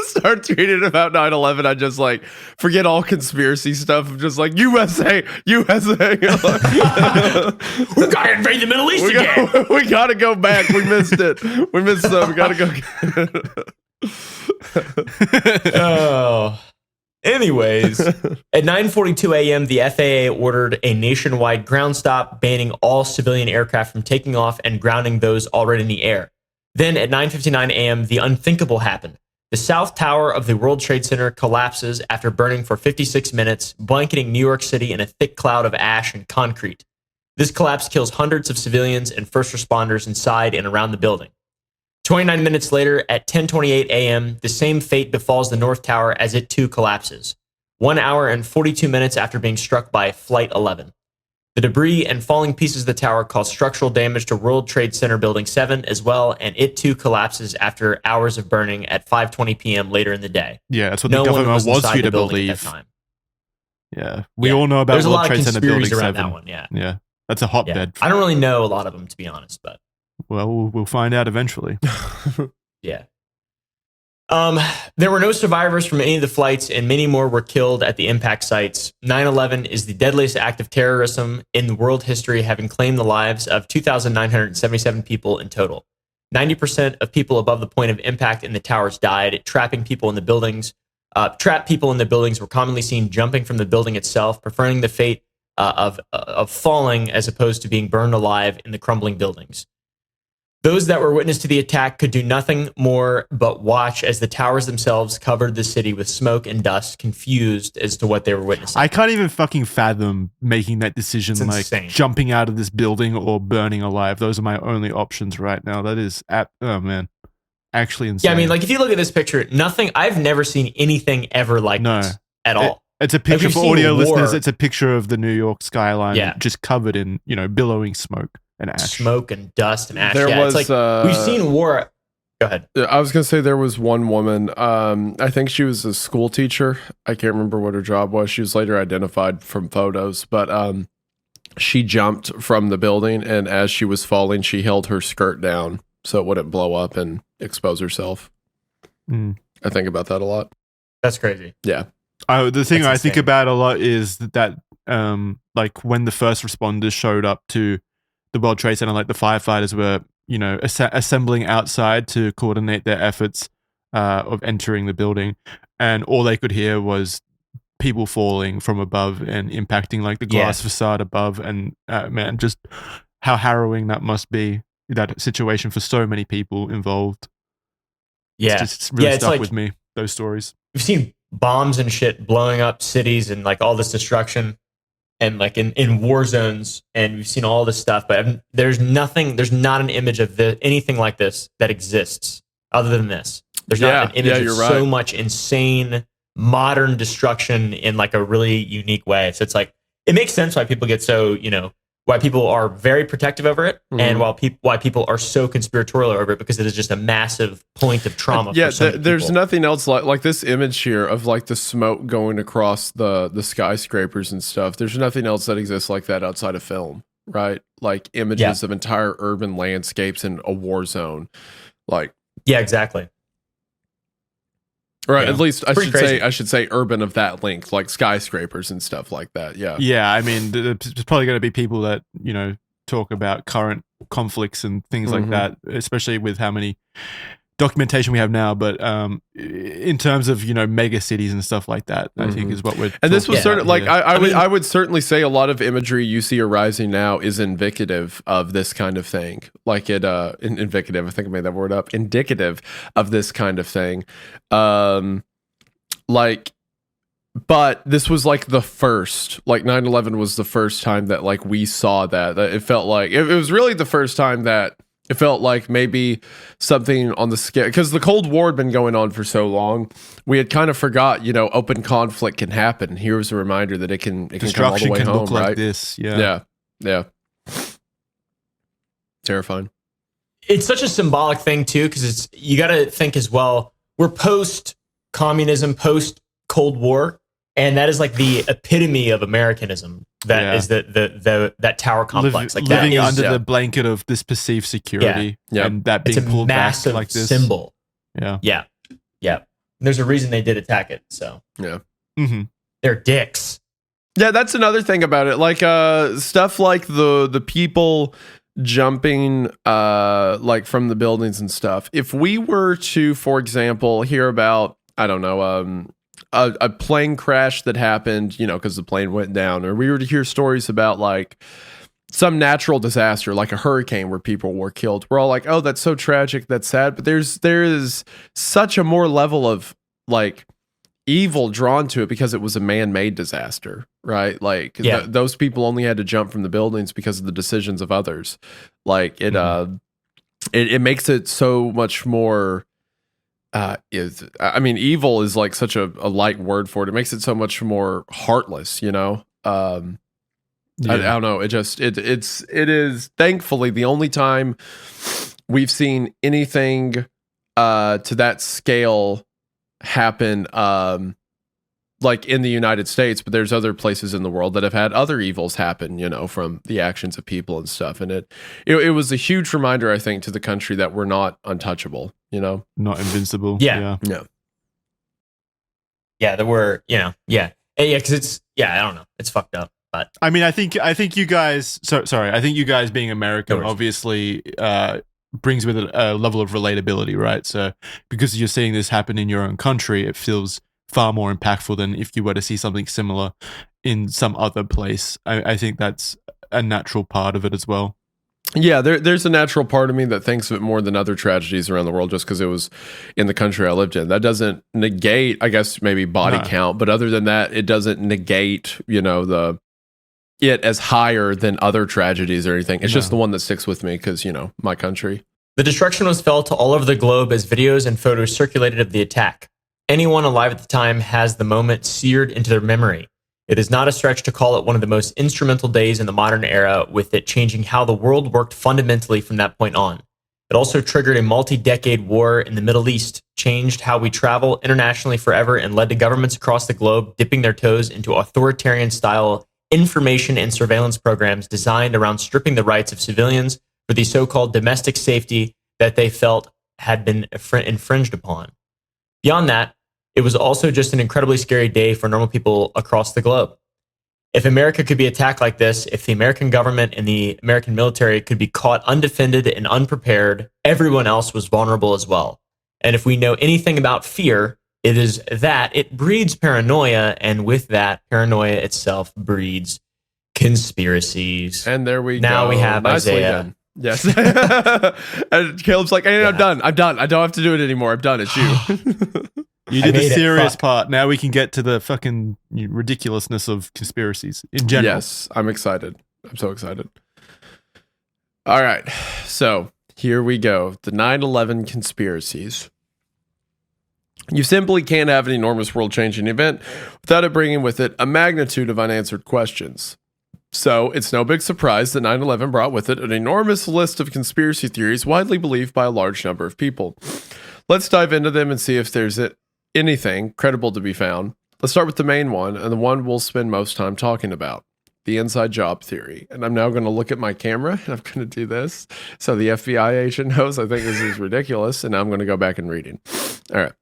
Start tweeting about 9/11. I just like forget all conspiracy stuff. I'm just like USA. We gotta invade the Middle East again. We gotta go back. We missed it. We missed some. We gotta go. Oh. Anyways, at 9:42 a.m., the FAA ordered a nationwide ground stop, banning all civilian aircraft from taking off and grounding those already in the air. Then at 9:59 a.m., the unthinkable happened. The South Tower of the World Trade Center collapses after burning for 56 minutes, blanketing New York City in a thick cloud of ash and concrete. This collapse kills hundreds of civilians and first responders inside and around the building. 29 minutes later, at 10:28 a.m., the same fate befalls the North Tower as it too collapses. 1 hour and 42 minutes after being struck by Flight 11. The debris and falling pieces of the tower cause structural damage to World Trade Center Building 7 as well, and it too collapses after hours of burning at 5:20 p.m. later in the day. Yeah, that's what the government wants you to believe. Yeah, we all know about World Trade Center Building 7. That one, yeah, that's a hotbed. I don't really know a lot of them, to be honest, but well, we'll find out eventually. Yeah. There were no survivors from any of the flights, and many more were killed at the impact sites. 9/11 is the deadliest act of terrorism in world history, having claimed the lives of 2,977 people in total. 90% of people above the point of impact in the towers died. Trapped people in the buildings were commonly seen jumping from the building itself, preferring the fate of falling as opposed to being burned alive in the crumbling buildings. Those that were witness to the attack could do nothing more but watch as the towers themselves covered the city with smoke and dust, confused as to what they were witnessing. I can't even fucking fathom making that decision, It's like insane. jumping out of this building or burning alive. Those are my only options right now. That is, oh man, actually insane. Yeah, I mean, like if you look at this picture, I've never seen anything ever like this at all. It's a picture Like, for we've audio seen war. listeners. It's a picture of the New York skyline, Yeah. just covered in, billowing smoke and ash. Smoke and dust and ash. There yeah, was, it's like we've seen war. Go ahead. I was gonna say there was one woman. I think she was a school teacher. I can't remember what her job was. She was later identified from photos, but she jumped from the building, and as she was falling, she held her skirt down so it wouldn't blow up and expose herself. I think about that a lot. That's crazy. Yeah. The thing That's I think insane. about a lot is that like when the first responders showed up to the World Trade Center, like the firefighters were, assembling outside to coordinate their efforts of entering the building, and all they could hear was people falling from above and impacting like the glass facade above. And man, just how harrowing that must be, that situation for so many people involved. Yeah. It's just really it's stuck like, with me, those stories. we've seen bombs and shit blowing up cities and like all this destruction and like in war zones, and we've seen all this stuff, but there's not an image of anything like this that exists other than this. There's not an image of so much insane modern destruction in like a really unique way. So it's like, it makes sense why people get so, why people are very protective over it, and why people are so conspiratorial over it, because it is just a massive point of trauma. Yeah, for so many there's people. nothing else like this image here of like the smoke going across the skyscrapers and stuff. There's nothing else that exists like that outside of film, right? Like images of entire urban landscapes in a war zone. Like, yeah, exactly. Right, at least I should say urban of that length, like skyscrapers and stuff like that. Yeah. Yeah, I mean, there's probably going to be people that, talk about current conflicts and things like that, especially with how many documentation we have now. But in terms of, mega cities and stuff like that, I think is what we're And this was talking certainly about like here. I would certainly say a lot of imagery you see arising now is indicative of this kind of thing. Like indicative, I think I made that word up. Indicative of this kind of thing. But this was like the first, like 9/11 was the first time that like we saw that it felt like it was really the first time that it felt like maybe something on the scale, because the Cold War had been going on for so long, we had kind of forgot, open conflict can happen. Here was a reminder that it can come all the way can home, look right? like this. Yeah. Terrifying. It's such a symbolic thing too, because you got to think as well. We're post communism, post Cold War, and that is like the epitome of Americanism. that is that tower complex. Living that under the blanket of this perceived security, and that being pulled back like this symbol. Yeah. There's a reason they did attack it. So they're dicks. Yeah, that's another thing about it. Like stuff like the people jumping like from the buildings and stuff. If we were to, for example, hear about, I don't know, a plane crash that happened, because the plane went down, or we were to hear stories about like some natural disaster, like a hurricane where people were killed, we're all like, oh, that's so tragic, that's sad. But there is such a more level of like evil drawn to it because it was a man-made disaster, right? Like those people only had to jump from the buildings because of the decisions of others. Like it makes it so much more evil is like such a light word for it. It makes it so much more heartless, I don't know. It is thankfully the only time we've seen anything to that scale happen like in the United States, but there's other places in the world that have had other evils happen, from the actions of people and stuff. And it was a huge reminder, I think, to the country that we're not untouchable, not invincible. Yeah, that we're, because it's, I don't know, it's fucked up. But I mean, I think you guys, I think you guys being American obviously brings with it a level of relatability, right? So because you're seeing this happen in your own country, it feels far more impactful than if you were to see something similar in some other place. I think that's a natural part of it as well. Yeah, there's a natural part of me that thinks of it more than other tragedies around the world just because it was in the country I lived in. That doesn't negate, I guess, maybe body count, but other than that, it doesn't negate, it as higher than other tragedies or anything. It's just the one that sticks with me because, my country. The destruction was felt all over the globe as videos and photos circulated of the attack. Anyone alive at the time has the moment seared into their memory. It is not a stretch to call it one of the most instrumental days in the modern era, with it changing how the world worked fundamentally from that point on. It also triggered a multi-decade war in the Middle East, changed how we travel internationally forever, and led to governments across the globe dipping their toes into authoritarian-style information and surveillance programs designed around stripping the rights of civilians for the so-called domestic safety that they felt had been infringed upon. Beyond that, it was also just an incredibly scary day for normal people across the globe. If America could be attacked like this, if the American government and the American military could be caught undefended and unprepared, everyone else was vulnerable as well. And if we know anything about fear, it is that it breeds paranoia, and with that, paranoia itself breeds conspiracies. And there we go. Now we have Isaiah. Done. Yes. And Caleb's like, hey, I'm done. I don't have to do it anymore. I'm done. It's you. You did the serious part. Now we can get to the fucking ridiculousness of conspiracies in general. Yes, I'm excited. I'm so excited. All right. So here we go. The 9/11 conspiracies. You simply can't have an enormous world-changing event without it bringing with it a magnitude of unanswered questions. So it's no big surprise that 9/11 brought with it an enormous list of conspiracy theories widely believed by a large number of people. Let's dive into them and see if there's anything credible to be found. Let's start with the main one, and the one we'll spend most time talking about, the inside job theory. And I'm now going to look at my camera, and I'm going to do this so the FBI agent knows I think this is ridiculous, and now I'm going to go back and reading. All right.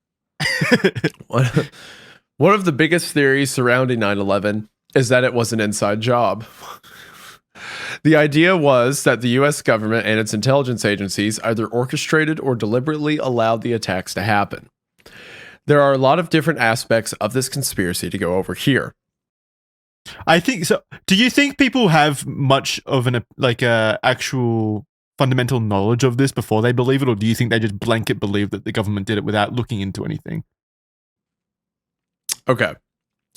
One of the biggest theories surrounding 9/11 is that it was an inside job. The idea was that the US government and its intelligence agencies either orchestrated or deliberately allowed the attacks to happen. There are a lot of different aspects of this conspiracy to go over here. I think so. Do you think people have much of an actual fundamental knowledge of this before they believe it, or do you think they just blanket believe that the government did it without looking into anything? Okay.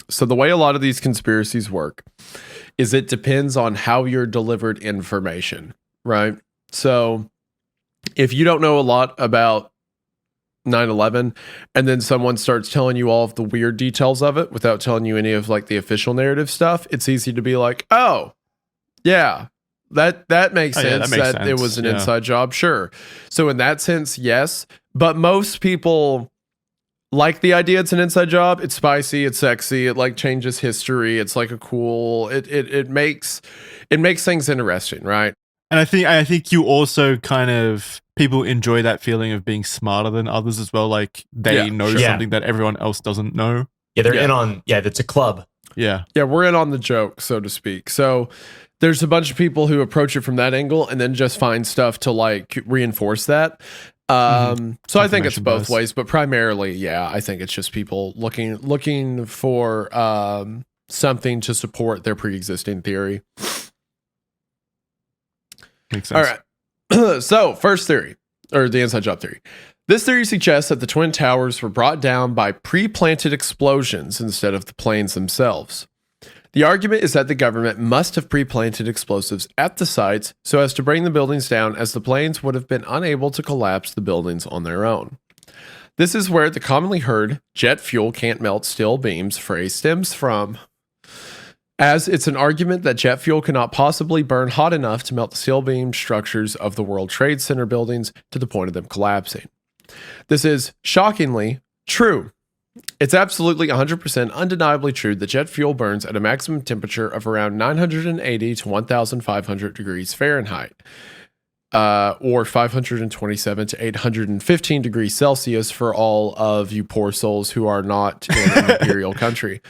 So the way a lot of these conspiracies work is it depends on how you're delivered information, right? So if you don't know a lot about 9/11 and then someone starts telling you all of the weird details of it without telling you any of like the official narrative stuff, it's easy to be like, oh, yeah, that makes sense. That makes sense. It was an inside job. Sure. So in that sense, yes. But most people like the idea it's an inside job. It's spicy, it's sexy, it like changes history. It's like a cool, it makes things interesting, right? And I think you also kind of, people enjoy that feeling of being smarter than others as well. Like they know something that everyone else doesn't know. Yeah, they're in on, that's a club. Yeah. Yeah, we're in on the joke, so to speak. So there's a bunch of people who approach it from that angle and then just find stuff to like reinforce that. So I think it's both ways, but primarily, I think it's just people looking for something to support their pre-existing theory. Makes sense. All right. So, first theory, or the inside job theory. This theory suggests that the Twin Towers were brought down by pre-planted explosions instead of the planes themselves. The argument is that the government must have pre-planted explosives at the sites so as to bring the buildings down, as the planes would have been unable to collapse the buildings on their own. This is where the commonly heard jet fuel can't melt steel beams phrase stems from, as it's an argument that jet fuel cannot possibly burn hot enough to melt the steel beam structures of the World Trade Center buildings to the point of them collapsing. This is shockingly true. It's absolutely 100% undeniably true that jet fuel burns at a maximum temperature of around 980 to 1,500 degrees Fahrenheit, or 527 to 815 degrees Celsius for all of you poor souls who are not in an imperial country.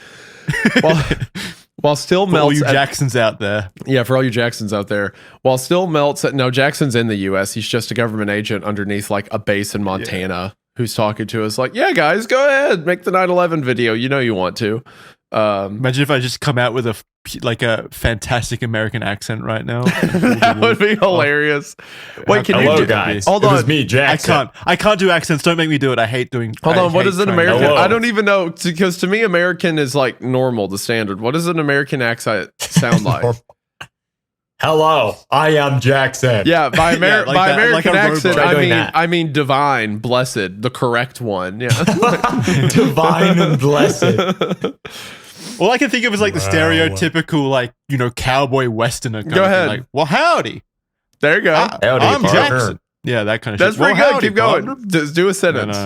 While still melts, for all you Jacksons out there. Yeah, for all you Jacksons out there. While still melts, no, Jackson's in the U.S. He's just a government agent underneath like a base in Montana who's talking to us like, yeah, guys, go ahead, make the 9/11 video. You know you want to. Imagine if I just come out with a fantastic American accent right now. That would be hilarious. Wait, can Hello, you do guys? Hold on, it was me, Jackson. I can't do accents. Don't make me do it. I hate doing. Hold on, what is an American? Hello. I don't even know, because to me, American is like normal, the standard. What does an American accent sound like? Hello, I am Jackson. Yeah, by American like a accent, robot. I mean divine, blessed, the correct one. Yeah, Divine and blessed. All I can think of is like the stereotypical, like, cowboy westerner. Go ahead. Like, well, howdy. There you go. Howdy, I'm partner. Jackson. Yeah, that kind of That's shit. pretty Well, good. howdy, Keep going. partner. Just do a sentence.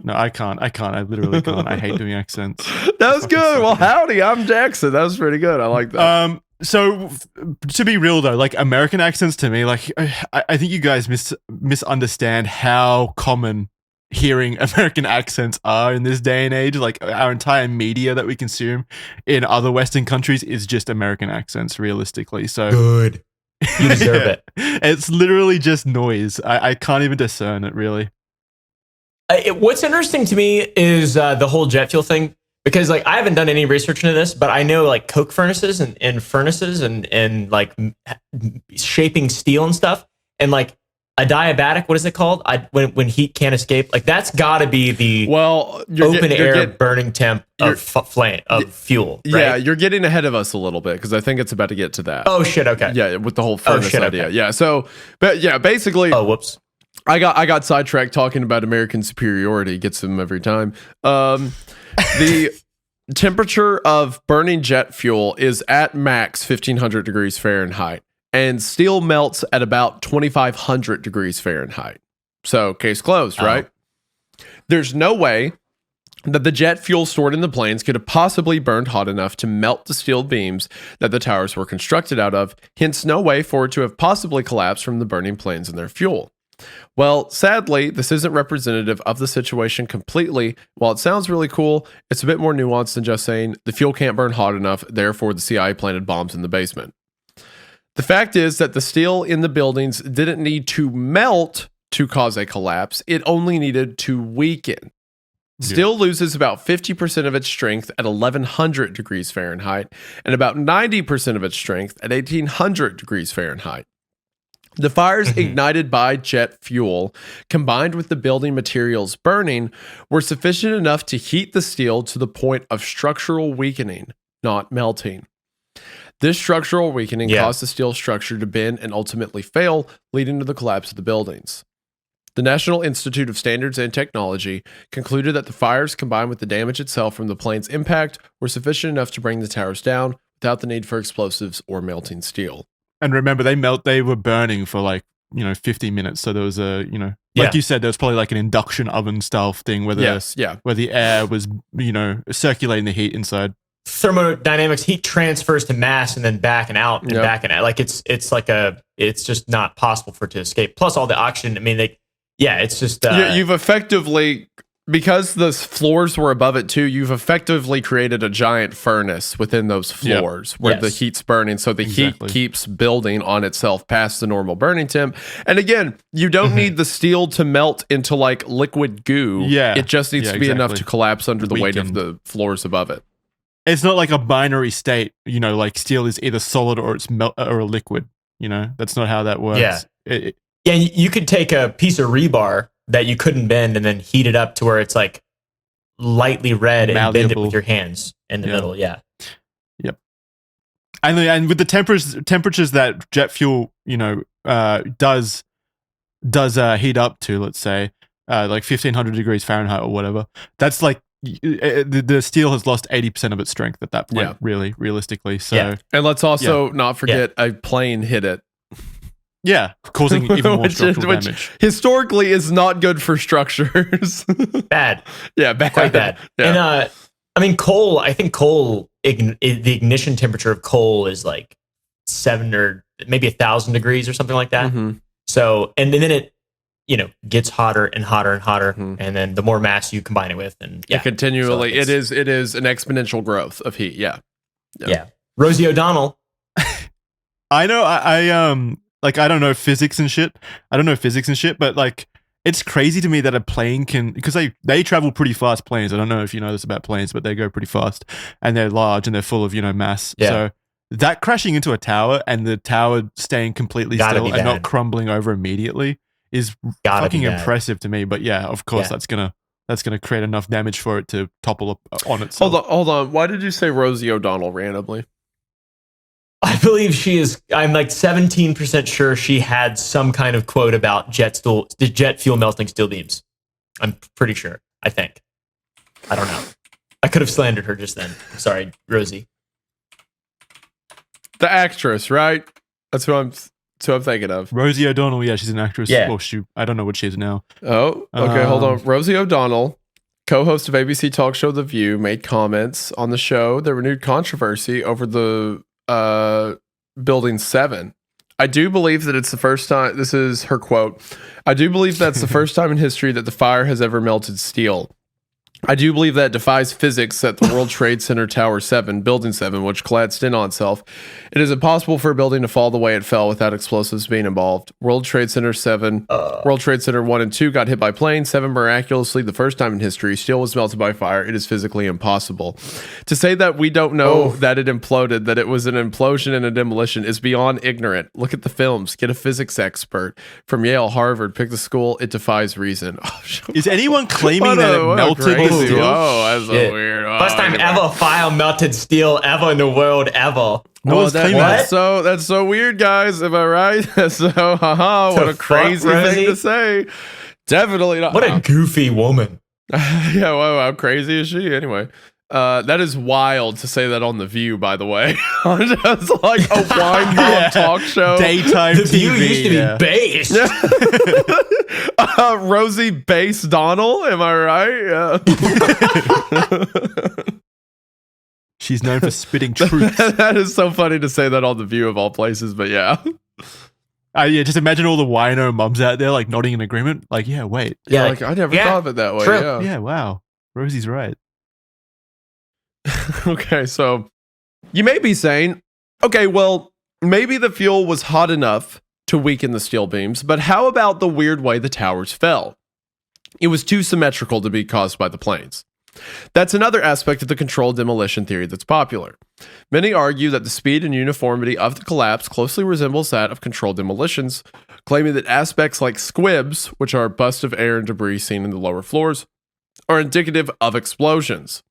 No, I can't. I literally can't. I hate doing accents. That was good. Well, howdy, I'm Jackson. That was pretty good. I like that. So to be real though, like American accents to me, like I think you guys misunderstand how common hearing American accents are in this day and age. Like our entire media that we consume in other Western countries is just American accents, realistically. So Good. You deserve it. It's literally just noise. I can't even discern it really. What's interesting to me is the whole jet fuel thing, because like I haven't done any research into this, but I know like coke furnaces and furnaces and like shaping steel and stuff, and like a diabatic, what is it called? When heat can't escape, like that's got to be the open air burning temp of flame of fuel. Right? Yeah, you're getting ahead of us a little bit because I think it's about to get to that. Oh shit! Okay. Yeah, with the whole furnace idea. Okay. Yeah. So, but yeah, basically. Oh, whoops. I got sidetracked talking about American superiority. Gets them every time. The temperature of burning jet fuel is at max 1,500 degrees Fahrenheit, and steel melts at about 2,500 degrees Fahrenheit. So, case closed, right? There's no way that the jet fuel stored in the planes could have possibly burned hot enough to melt the steel beams that the towers were constructed out of, hence no way for it to have possibly collapsed from the burning planes and their fuel. Well, sadly, this isn't representative of the situation completely. While it sounds really cool, it's a bit more nuanced than just saying the fuel can't burn hot enough, therefore the CIA planted bombs in the basement. The fact is that the steel in the buildings didn't need to melt to cause a collapse. It only needed to weaken. Steel loses about 50% of its strength at 1,100 degrees Fahrenheit and about 90% of its strength at 1,800 degrees Fahrenheit. The fires ignited by jet fuel, combined with the building materials burning, were sufficient enough to heat the steel to the point of structural weakening, not melting. This structural weakening caused the steel structure to bend and ultimately fail, leading to the collapse of the buildings. The National Institute of Standards and Technology concluded that the fires, combined with the damage itself from the plane's impact, were sufficient enough to bring the towers down without the need for explosives or melting steel. And remember, they were burning for like 50 minutes. So there was like you said, there was probably like an induction oven style thing where the air was, circulating the heat inside. Thermodynamics, heat transfers to mass and then back and out and back and out. Like it's just not possible for it to escape. Plus all the oxygen. I mean, it's just you've effectively, because the floors were above it too, you've effectively created a giant furnace within those floors where the heat's burning. So the heat keeps building on itself past the normal burning temp. And again, you don't need the steel to melt into like liquid goo. Yeah. It just needs to be enough to collapse under the weight of the floors above it. It's not like a binary state, like steel is either solid or it's or a liquid. That's not how that works. Yeah. You could take a piece of rebar that you couldn't bend and then heat it up to where it's like lightly red and bend it with your hands in the middle. Yeah. Yep. And with the temperatures that jet fuel, does heat up to, let's say, like 1500 degrees Fahrenheit or whatever, that's like the steel has lost 80% of its strength at that point, really, realistically. So, and let's also not forget a plane hit it. Yeah, causing even more structural damage. Historically is not good for structures. Bad. Yeah, bad. Quite bad. Yeah. And coal, I think the ignition temperature of coal is like 7 or maybe 1,000 degrees or something like that. Mm-hmm. So, and then it, gets hotter and hotter and hotter. Mm-hmm. And then the more mass you combine it with, and it continually, so it is an exponential growth of heat. Yeah. Rosie O'Donnell. I know. I don't know physics and shit. But like, it's crazy to me that a plane can, because they travel pretty fast, planes. I don't know if you know this about planes, but they go pretty fast and they're large and they're full of, mass. Yeah. So that crashing into a tower and the tower staying completely still and not crumbling over immediately is fucking impressive to me. But yeah, of course that's gonna create enough damage for it to topple up on itself. Hold on. Why did you say Rosie O'Donnell randomly? I believe she is. I'm like 17% sure she had some kind of quote about jet fuel melting steel beams. I'm pretty sure. I think. I don't know. I could have slandered her just then. Sorry, Rosie. The actress, right? That's who I'm thinking of. Rosie O'Donnell. Yeah, she's an actress. Yeah. Well, I don't know what she is now. Oh, okay. Hold on. Rosie O'Donnell, co-host of ABC talk show The View, made comments on the show. There renewed controversy over the Building 7. I do believe that it's the first time, this is her quote, I do believe that's the first time in history that the fire has ever melted steel. I do believe that defies physics that the World Trade Center Tower 7, Building 7, which collapsed in on itself. It is impossible for a building to fall the way it fell without explosives being involved. World Trade Center 1 and 2 got hit by planes. 7 miraculously, the first time in history, steel was melted by fire. It is physically impossible. To say that we don't know that it imploded, that it was an implosion and a demolition is beyond ignorant. Look at the films. Get a physics expert from Yale, Harvard. Pick the school. It defies reason. Is anyone claiming that it melted? Oh, that's so weird. First time ever fire melted steel ever in the world ever. That's so weird, guys. Am I right? So, what a crazy thing to say. Definitely not. What a goofy woman. Yeah, well, how crazy is she? Anyway, that is wild to say that on The View, by the way. Just like a wine mom talk show. Daytime The TV. View used to be based. Rosie Base Donnell, am I right? She's known for spitting truth. That is so funny to say that on The View of all places, but yeah. Just imagine all the wino mums out there like nodding in agreement. Like, yeah, wait. Yeah, like I never thought of it that way. True. Yeah, wow. Rosie's right. Okay, so you may be saying, okay, well, maybe the fuel was hot enough to weaken the steel beams, but how about the weird way the towers fell? It was too symmetrical to be caused by the planes. That's another aspect of the controlled demolition theory that's popular. Many argue that the speed and uniformity of the collapse closely resembles that of controlled demolitions, claiming that aspects like squibs, which are bursts of air and debris seen in the lower floors, are indicative of explosions.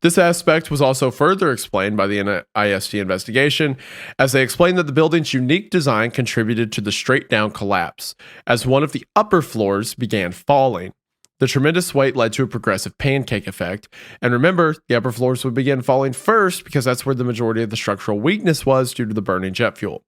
This aspect was also further explained by the NIST investigation, as they explained that the building's unique design contributed to the straight-down collapse, as one of the upper floors began falling. The tremendous weight led to a progressive pancake effect, and remember, the upper floors would begin falling first because that's where the majority of the structural weakness was due to the burning jet fuel.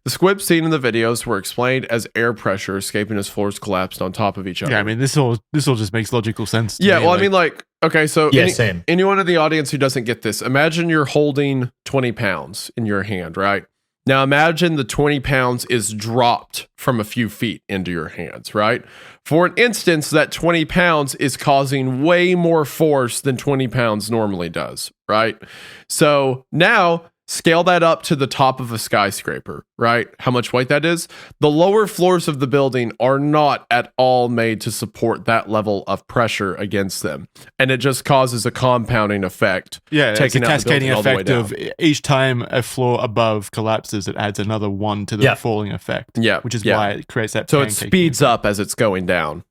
The squibs seen in the videos were explained as air pressure escaping as floors collapsed on top of each other. Yeah, I mean, this all just makes logical sense to Yeah, me, well, I mean, like, okay, so same. anyone in the audience who doesn't get this, imagine you're holding 20 pounds in your hand, right? Now imagine the 20 pounds is dropped from a few feet into your hands, right? For an instance, that 20 pounds is causing way more force than 20 pounds normally does, right? So now scale that up to the top of a skyscraper, right? How much weight that is? The lower floors of the building are not at all made to support that level of pressure against them. And it just causes a compounding effect. Yeah, it's a taking out the cascading building all the way effect down. of each time a floor above collapses, it adds another one to the falling effect. Yeah, which is yeah. why it creates that. So it pancake speeds effect. up as it's going down.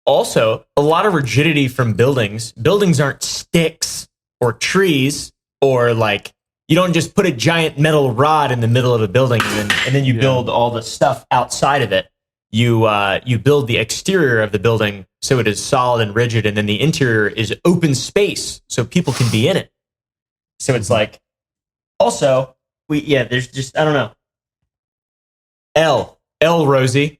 Also, a lot of rigidity from buildings. Buildings aren't sticks or trees, or like you don't just put a giant metal rod in the middle of a building and then you build all the stuff outside of it. You build the exterior of the building so it is solid and rigid, and then the interior is open space so people can be in it. So it's like, also there's just, I don't know. L Rosie,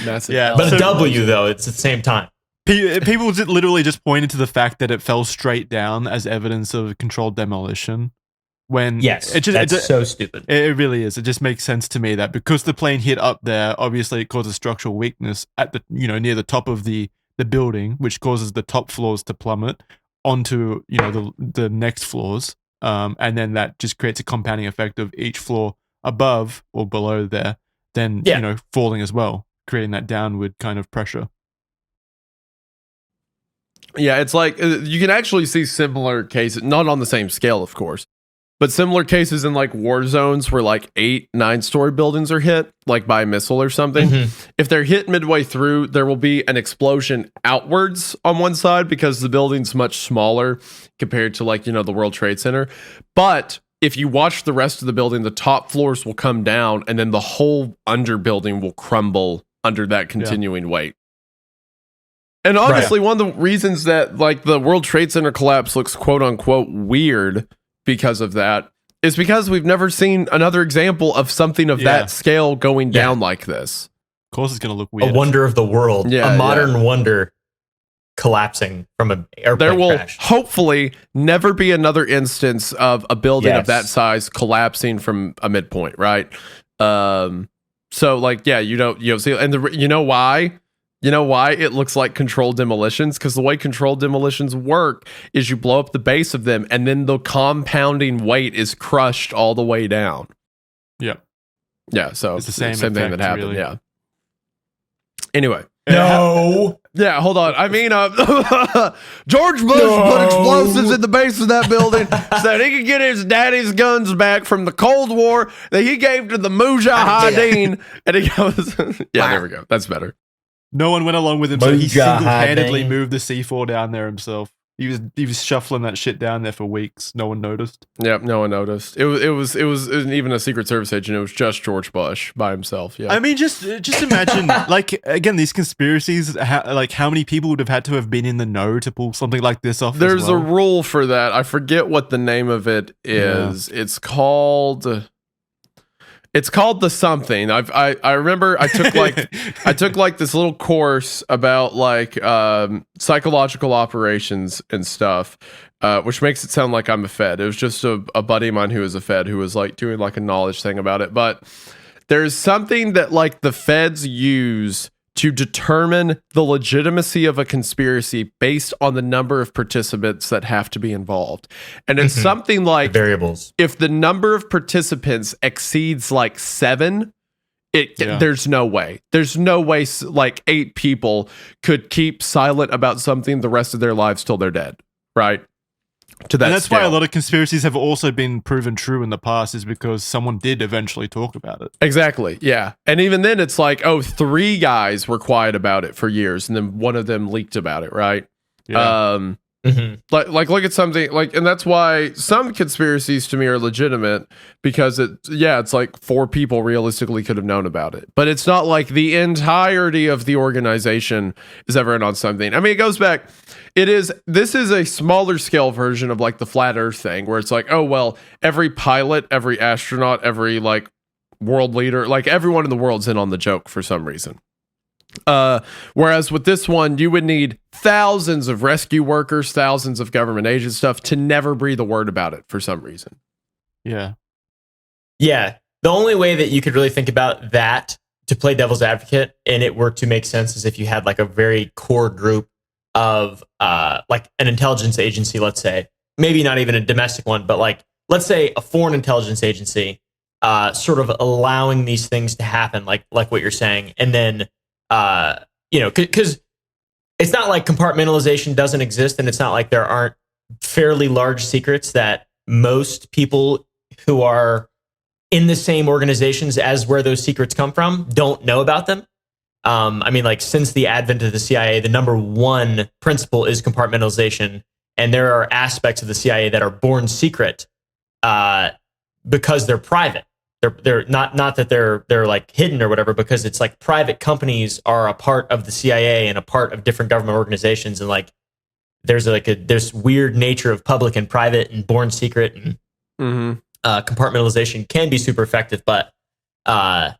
Massive. Yeah, but so- a W though. It's at the same time. People literally just pointed to the fact that it fell straight down as evidence of controlled demolition. When Yes, it just, that's so stupid. It really is. It just makes sense to me that because the plane hit up there, obviously it causes structural weakness at the near the top of the building, which causes the top floors to plummet onto the next floors, and then that just creates a compounding effect of each floor above or below there, then falling as well, creating that downward kind of pressure. Yeah, it's like you can actually see similar cases, not on the same scale, of course, but similar cases in like war zones where like 8-9-story buildings are hit, like by a missile or something. Mm-hmm. If they're hit midway through, there will be an explosion outwards on one side because the building's much smaller compared to like, the World Trade Center. But if you watch the rest of the building, the top floors will come down and then the whole underbuilding will crumble under that continuing weight. And honestly, one of the reasons that like the World Trade Center collapse looks quote unquote weird because of that is because we've never seen another example of something of that scale going down like this. Of course, it's going to look weird. A wonder of the world. Yeah, a modern wonder collapsing from an airplane There will crash. hopefully never be another instance of a building of that size collapsing from a midpoint, right? So like, you don't see, and you know why? You know why it looks like controlled demolitions? Because the way controlled demolitions work is you blow up the base of them and then the compounding weight is crushed all the way down. Yep. Yeah, so It's the same thing that effect, happened, really. yeah. Anyway. No. Yeah, hold on. I mean, George Bush put explosives in the base of that building so that he could get his daddy's guns back from the Cold War that he gave to the Mujahideen. And he goes, there we go. That's better. No one went along with him, so he Mujahideen. single-handedly moved the C4 down there himself. He was shuffling that shit down there for weeks. No one noticed. Yep, no one noticed. It was even a Secret Service agent. It was just George Bush by himself. Yeah, I mean, just imagine, like, again, these conspiracies. How many people would have had to have been in the know to pull something like this off? There's as well? a rule for that. I forget what the name of it is. Yeah. It's called the something. I remember I took like this little course about like psychological operations and stuff, which makes it sound like I'm a Fed. It was just a buddy of mine who was a Fed who was like doing like a knowledge thing about it. But there's something that like the Feds use to determine the legitimacy of a conspiracy based on the number of participants that have to be involved. And it's something like variables. If the number of participants exceeds like 7, there's no way. There's no way like 8 people could keep silent about something the rest of their lives till they're dead, right? And that's why a lot of conspiracies have also been proven true in the past, is because someone did eventually talk about it. Exactly, yeah. And even then it's like, 3 guys were quiet about it for years and then one of them leaked about it, right? Yeah. Like look at something like, and that's why some conspiracies to me are legitimate, because it's like 4 people realistically could have known about it, but it's not like the entirety of the organization is ever in on something. I mean, it goes back. This is a smaller scale version of like the flat Earth thing, where it's like, oh well, every pilot, every astronaut, every like world leader, like everyone in the world's in on the joke for some reason. Whereas with this one, you would need thousands of rescue workers, thousands of government agent stuff to never breathe a word about it for some reason. Yeah. The only way that you could really think about that to play devil's advocate and it were to make sense is if you had like a very core group of like an intelligence agency, let's say, maybe not even a domestic one, but like, let's say a foreign intelligence agency, sort of allowing these things to happen, like what you're saying. And then, because it's not like compartmentalization doesn't exist, and it's not like there aren't fairly large secrets that most people who are in the same organizations as where those secrets come from don't know about them. I mean, like since the advent of the CIA, the number one principle is compartmentalization, and there are aspects of the CIA that are born secret because they're private. They're not that they're like hidden or whatever, because it's like private companies are a part of the CIA and a part of different government organizations, and like there's this weird nature of public and private and born secret, and compartmentalization can be super effective. But the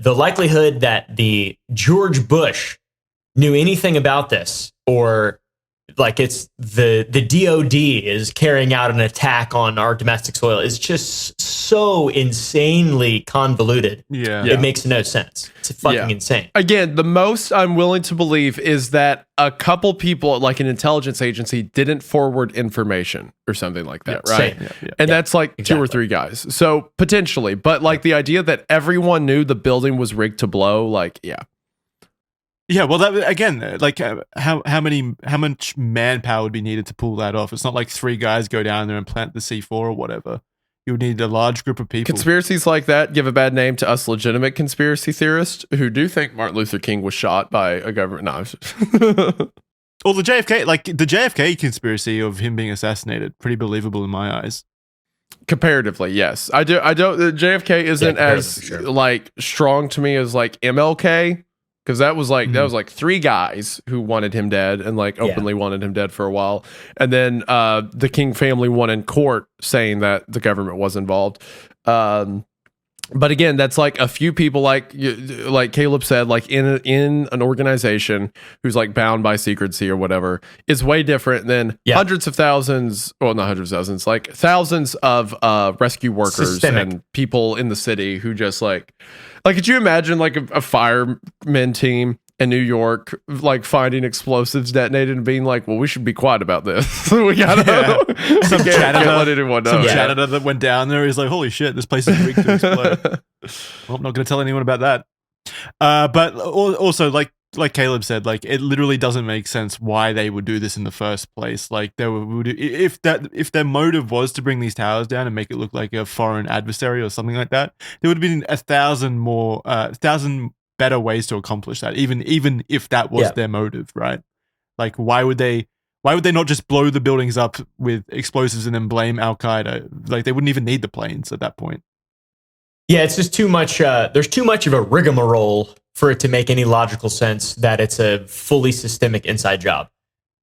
likelihood that the George Bush knew anything about this, or like it's the DOD is carrying out an attack on our domestic soil, is just so insanely convoluted. It makes no sense. It's fucking insane. Again, the most I'm willing to believe is that a couple people at like an intelligence agency didn't forward information or something like that, right? And that's like exactly 2 or 3 guys. So potentially, but like the idea that everyone knew the building was rigged to blow, like, Yeah, well, that again, like how much manpower would be needed to pull that off? It's not like 3 guys go down there and plant the C4 or whatever. You would need a large group of people. Conspiracies like that give a bad name to us legitimate conspiracy theorists who do think Martin Luther King was shot by a government. No. Or the JFK conspiracy of him being assassinated, pretty believable in my eyes. Comparatively, yes. I don't. JFK isn't as like strong to me as like MLK. Because that was like 3 guys who wanted him dead and like openly wanted him dead for a while, and then the King family won in court saying that the government was involved. But again, that's like a few people, like Caleb said, like in an organization who's like bound by secrecy or whatever, is way different than hundreds of thousands, well, not hundreds of thousands, like thousands of rescue workers and people in the city who just like could you imagine like a fireman team in New York like finding explosives detonated and being like, well, we should be quiet about this. We gotta some janitor that went down there is like, holy shit, this place is rigged to explode. Well, I'm not gonna tell anyone about that. But also like Caleb said, like it literally doesn't make sense why they would do this in the first place. Like they would, if their motive was to bring these towers down and make it look like a foreign adversary or something like that, there would have been 1,000 better ways to accomplish that, even if that was their motive, right? Like why would they not just blow the buildings up with explosives and then blame Al-Qaeda? Like they wouldn't even need the planes at that point. Yeah, it's just too much. There's too much of a rigmarole for it to make any logical sense that it's a fully systemic inside job.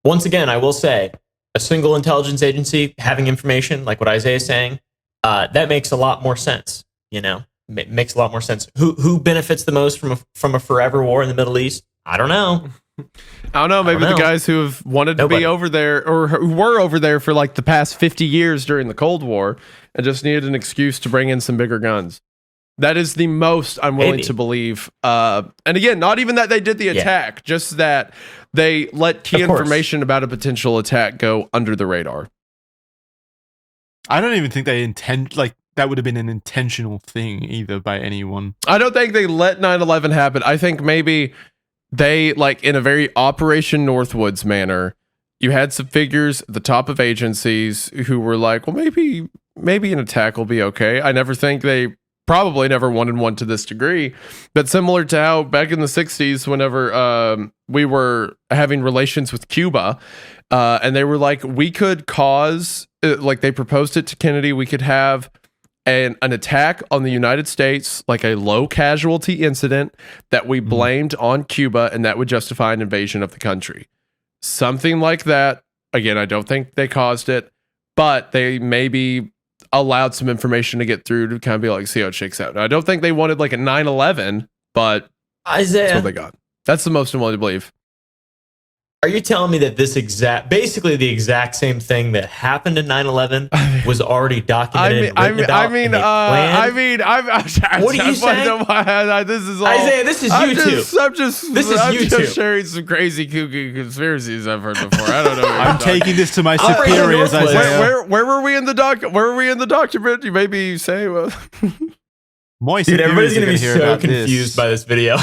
Once again, I will say, a single intelligence agency having information, like what Isaiah is saying, that makes a lot more sense. You know, makes a lot more sense. Who benefits the most from a forever war in the Middle East? I don't know. Maybe the guys who have wanted to be over there, or who were over there for like the past 50 years during the Cold War and just needed an excuse to bring in some bigger guns. That is the most I'm willing to believe. And again, not even that they did the attack, just that they let key information about a potential attack go under the radar. I don't even think they intend, like, that would have been an intentional thing either by anyone. I don't think they let 9/11 happen. I think maybe they, like, in a very Operation Northwoods manner, you had some figures at the top of agencies who were like, well, maybe an attack will be okay. I never think they probably never wanted one to this degree, but similar to how back in the 60s, whenever we were having relations with Cuba, and they were like, we could cause, like they proposed it to Kennedy, we could have an attack on the United States, like a low casualty incident that we blamed on Cuba, and that would justify an invasion of the country. Something like that. Again, I don't think they caused it, but they maybe allowed some information to get through to kind of be like, see how it shakes out. Now, I don't think they wanted like a 9/11, but Isaiah, that's what they got. That's the most I'm willing to believe. are you telling me that basically the exact same thing that happened in 9/11 was already documented? What are you saying? This is all, Isaiah, this is YouTube. I'm just sharing some crazy kooky conspiracies I've heard before. I don't know. I'm taking this to my superiors, Isaiah. Where were we in the document? You maybe say, well. Moist, dude, everybody's gonna be so confused by this video.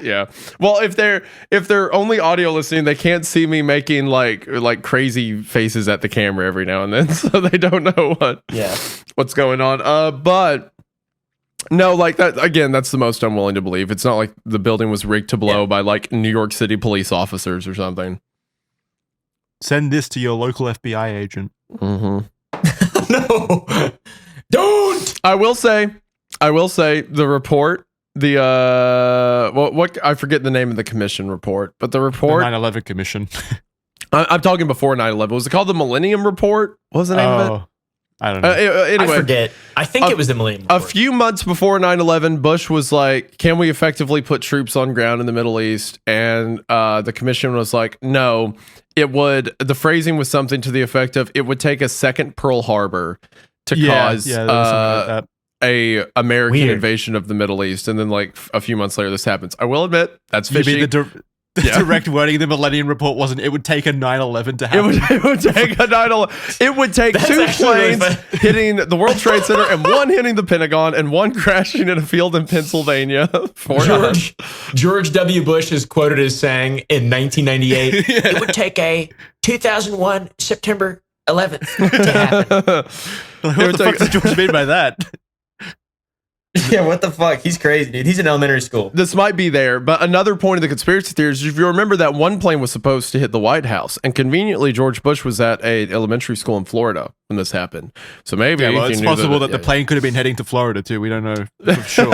Yeah. Well, if they're only audio listening, they can't see me making like crazy faces at the camera every now and then, so they don't know what's going on. But no, like that again. That's the most I'm willing to believe. It's not like the building was rigged to blow by like New York City police officers or something. Send this to your local FBI agent. Mm-hmm. No, don't. I will say the report, the what I forget the name of the commission report, but the report, the 9/11 commission. I'm talking before 9/11. Was it called the Millennium Report? What was the name of it? I don't know. Anyway, I forget. I think it was the Millennium Report. A few months before 9/11, Bush was like, "Can we effectively put troops on ground in the Middle East?" And the commission was like, "No, it would." The phrasing was something to the effect of, "It would take a second Pearl Harbor to cause a American invasion of the Middle East." And then like a few months later, this happens. I will admit that's fishy. The direct wording of the Millennium Report wasn't, it would take a 9/11 to happen. It would take a 9/11. It would take two planes hitting the World Trade Center and one hitting the Pentagon and one crashing in a field in Pennsylvania. George W. Bush is quoted as saying in 1998, it would take a 2001 September 11th to happen. What the fuck does George mean by that? Yeah, what the fuck? He's crazy, dude. He's in elementary school. This might be there, but another point of the conspiracy theories, if you remember that one plane was supposed to hit the White House, and conveniently George Bush was at a elementary school in Florida when this happened. So maybe it's possible that the plane could have been heading to Florida too. We don't know for sure.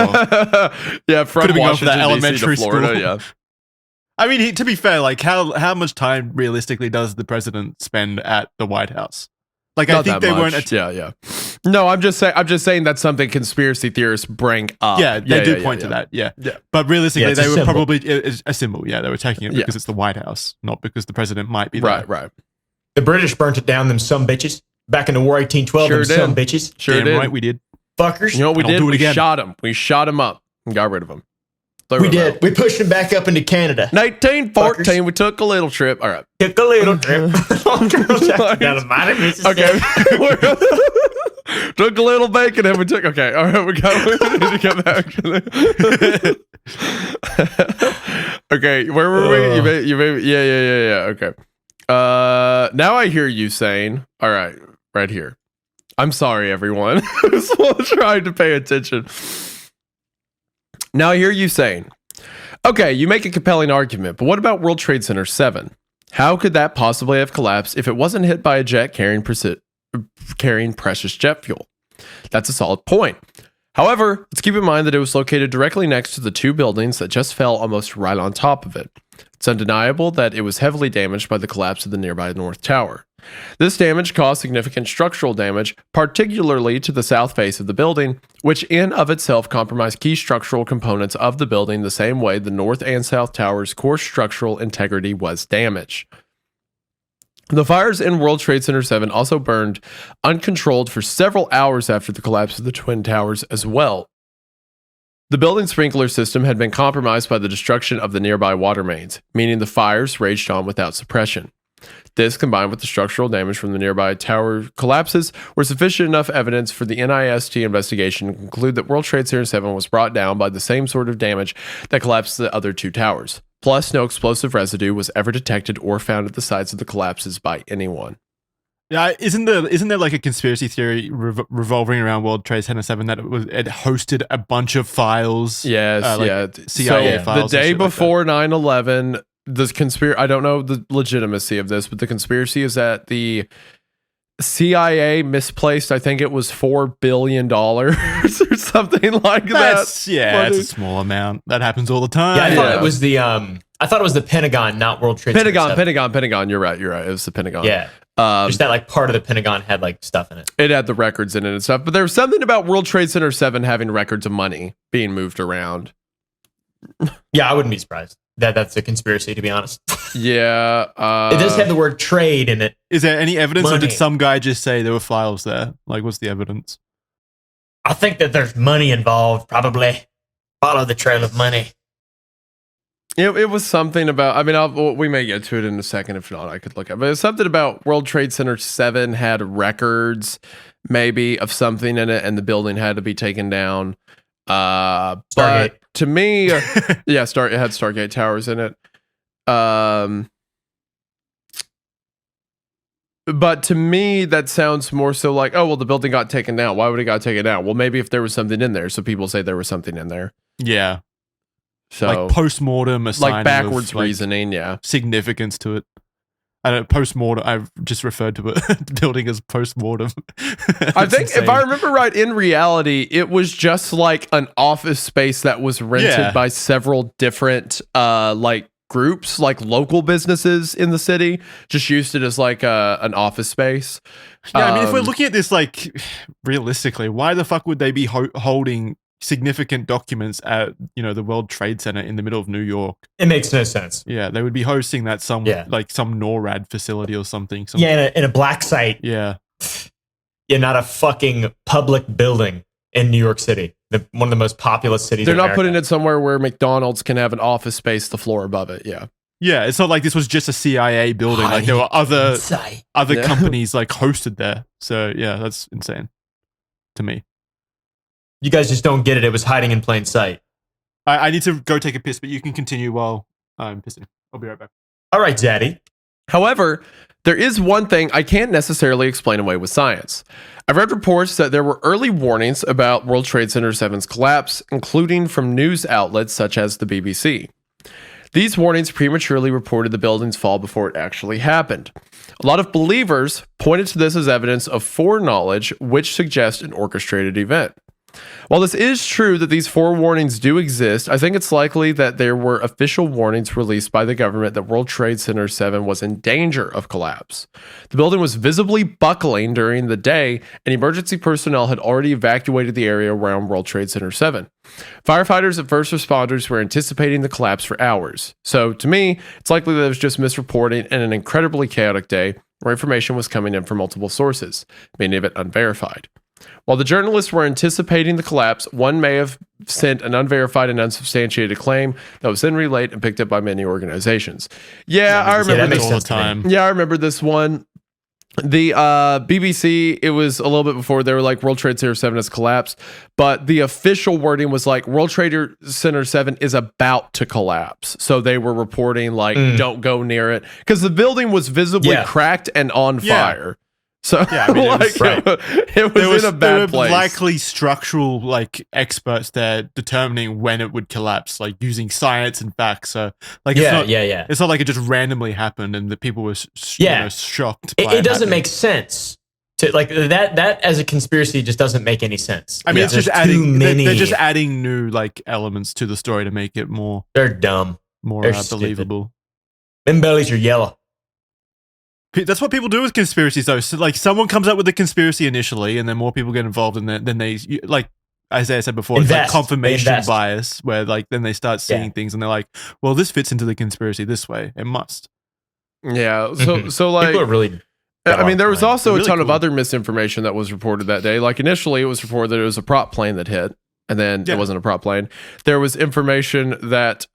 Yeah, from Washington, that elementary DC to Florida, school. yeah. I mean, to be fair, like how much time realistically does the president spend at the White House? Like, Not I think that they much. weren't. Yeah. No, I'm just saying that's something conspiracy theorists bring up. Yeah, they do point to that. Yeah. But realistically, they were probably a symbol. Yeah, they were taking it because it's the White House, not because the president might be there. Right. The British burnt it down, them some bitches. Back in the war 1812, Sure them some bitches. Sure Damn did. Right, we did. Fuckers. You know what we did? do it We again. shot him. We shot him up and got rid of him. We did. We pushed him back up into Canada. 1914, Fuckers. we took a little trip. All right. Took a little trip. Down the mighty Mississippi. Okay. Took a little bacon and we took. Okay. All right. We need to get back to Okay. Where were we? You made. Yeah. Okay. Now I hear you saying, all right, right here. I'm sorry, everyone who's trying to pay attention. Now I hear you saying, okay, you make a compelling argument, but what about World Trade Center 7? How could that possibly have collapsed if it wasn't hit by a jet carrying precious jet fuel? That's a solid point. However, let's keep in mind that it was located directly next to the two buildings that just fell almost right on top of it. It's undeniable that it was heavily damaged by the collapse of the nearby North Tower. This damage caused significant structural damage, particularly to the south face of the building, which in of itself compromised key structural components of the building the same way the North and South Towers' core structural integrity was damaged. The fires in World Trade Center 7 also burned uncontrolled for several hours after the collapse of the Twin Towers as well. The building sprinkler system had been compromised by the destruction of the nearby water mains, meaning the fires raged on without suppression. This, combined with the structural damage from the nearby tower collapses, were sufficient enough evidence for the NIST investigation to conclude that World Trade Center 7 was brought down by the same sort of damage that collapsed the other two towers. Plus, no explosive residue was ever detected or found at the sites of the collapses by anyone. Yeah, isn't there like a conspiracy theory revolving around World Trade Center 7 that it hosted a bunch of files? Yes, CIA so files. The day before 9/11, I don't know the legitimacy of this, but the conspiracy is that the CIA misplaced, I think it was $4 billion or something like that. Yeah, it's a small amount. That happens all the time. Yeah, I thought it was the Pentagon, not World Trade Center. Pentagon. You're right. It was the Pentagon. Yeah. Just that like part of the Pentagon had like stuff in it. It had the records in it and stuff. But there was something about World Trade Center 7 having records of money being moved around. Yeah, I wouldn't be surprised. That's a conspiracy, to be honest. Yeah. It does have the word trade in it. Is there any evidence, Money. or did some guy just say there were files there? Like, what's the evidence? I think that there's money involved, probably. Follow the trail of money. It was something about, I mean, we may get to it in a second. If not, I could look at it. But it's something about World Trade Center 7 had records, maybe, of something in it, and the building had to be taken down. But to me, it had Stargate towers in it. But to me, that sounds more so like, oh, well, the building got taken down. Why would it got taken down? Well, maybe if there was something in there. So people say there was something in there. Yeah. So like post-mortem assigning like backwards of, like, reasoning, yeah. significance to it. I don't post-mortem. I've just referred to it building as post-mortem. I think if I remember right, in reality, it was just like an office space that was rented by several different like groups, like local businesses in the city, just used it as like an office space. Yeah, I mean, if we're looking at this like realistically, why the fuck would they be holding significant documents at the World Trade Center in the middle of New York? It makes no sense. Yeah, they would be hosting that like some NORAD facility or something. In a black site. Yeah. Yeah, not a fucking public building in New York City, one of the most populous cities. They're in not America. putting it somewhere where McDonald's can have an office space the floor above it. Yeah. Yeah, it's not like this was just a CIA building. Like there were other companies like hosted there. So yeah, that's insane to me. You guys just don't get it. It was hiding in plain sight. I need to go take a piss, but you can continue while I'm pissing. I'll be right back. All right, Daddy. However, there is one thing I can't necessarily explain away with science. I've read reports that there were early warnings about World Trade Center 7's collapse, including from news outlets such as the BBC. These warnings prematurely reported the building's fall before it actually happened. A lot of believers pointed to this as evidence of foreknowledge, which suggests an orchestrated event. While this is true that these forewarnings do exist, I think it's likely that there were official warnings released by the government that World Trade Center 7 was in danger of collapse. The building was visibly buckling during the day, and emergency personnel had already evacuated the area around World Trade Center 7. Firefighters and first responders were anticipating the collapse for hours. So, to me, it's likely that it was just misreporting and an incredibly chaotic day where information was coming in from multiple sources, many of it unverified. While the journalists were anticipating the collapse, one may have sent an unverified and unsubstantiated claim that was then relayed and picked up by many organizations. I remember this all the time. Yeah, I remember this one. The BBC, it was a little bit before they were like World Trade Center 7 has collapsed, but the official wording was like World Trade Center 7 is about to collapse. So they were reporting like don't go near it because the building was visibly cracked and on fire. So I mean, it was in a bad place. Likely structural like experts there determining when it would collapse, like using science and facts. So like it's not like it just randomly happened and the people were shocked. It doesn't make sense to like that as a conspiracy just doesn't make any sense. I mean, it's just adding. They're just adding new like elements to the story to make it more. They're dumb. More believable. Them bellies are yellow. That's what people do with conspiracies, though. So, like, someone comes up with a conspiracy initially, and then more people get involved, and then they, like Isaiah said before, it's like confirmation bias, where like then they start seeing things, and they're like, "Well, this fits into the conspiracy this way. It must." Yeah. So like, people are really. I mean, there was also a ton of other misinformation that was reported that day. Like initially, it was reported that it was a prop plane that hit, and then it wasn't a prop plane. There was information that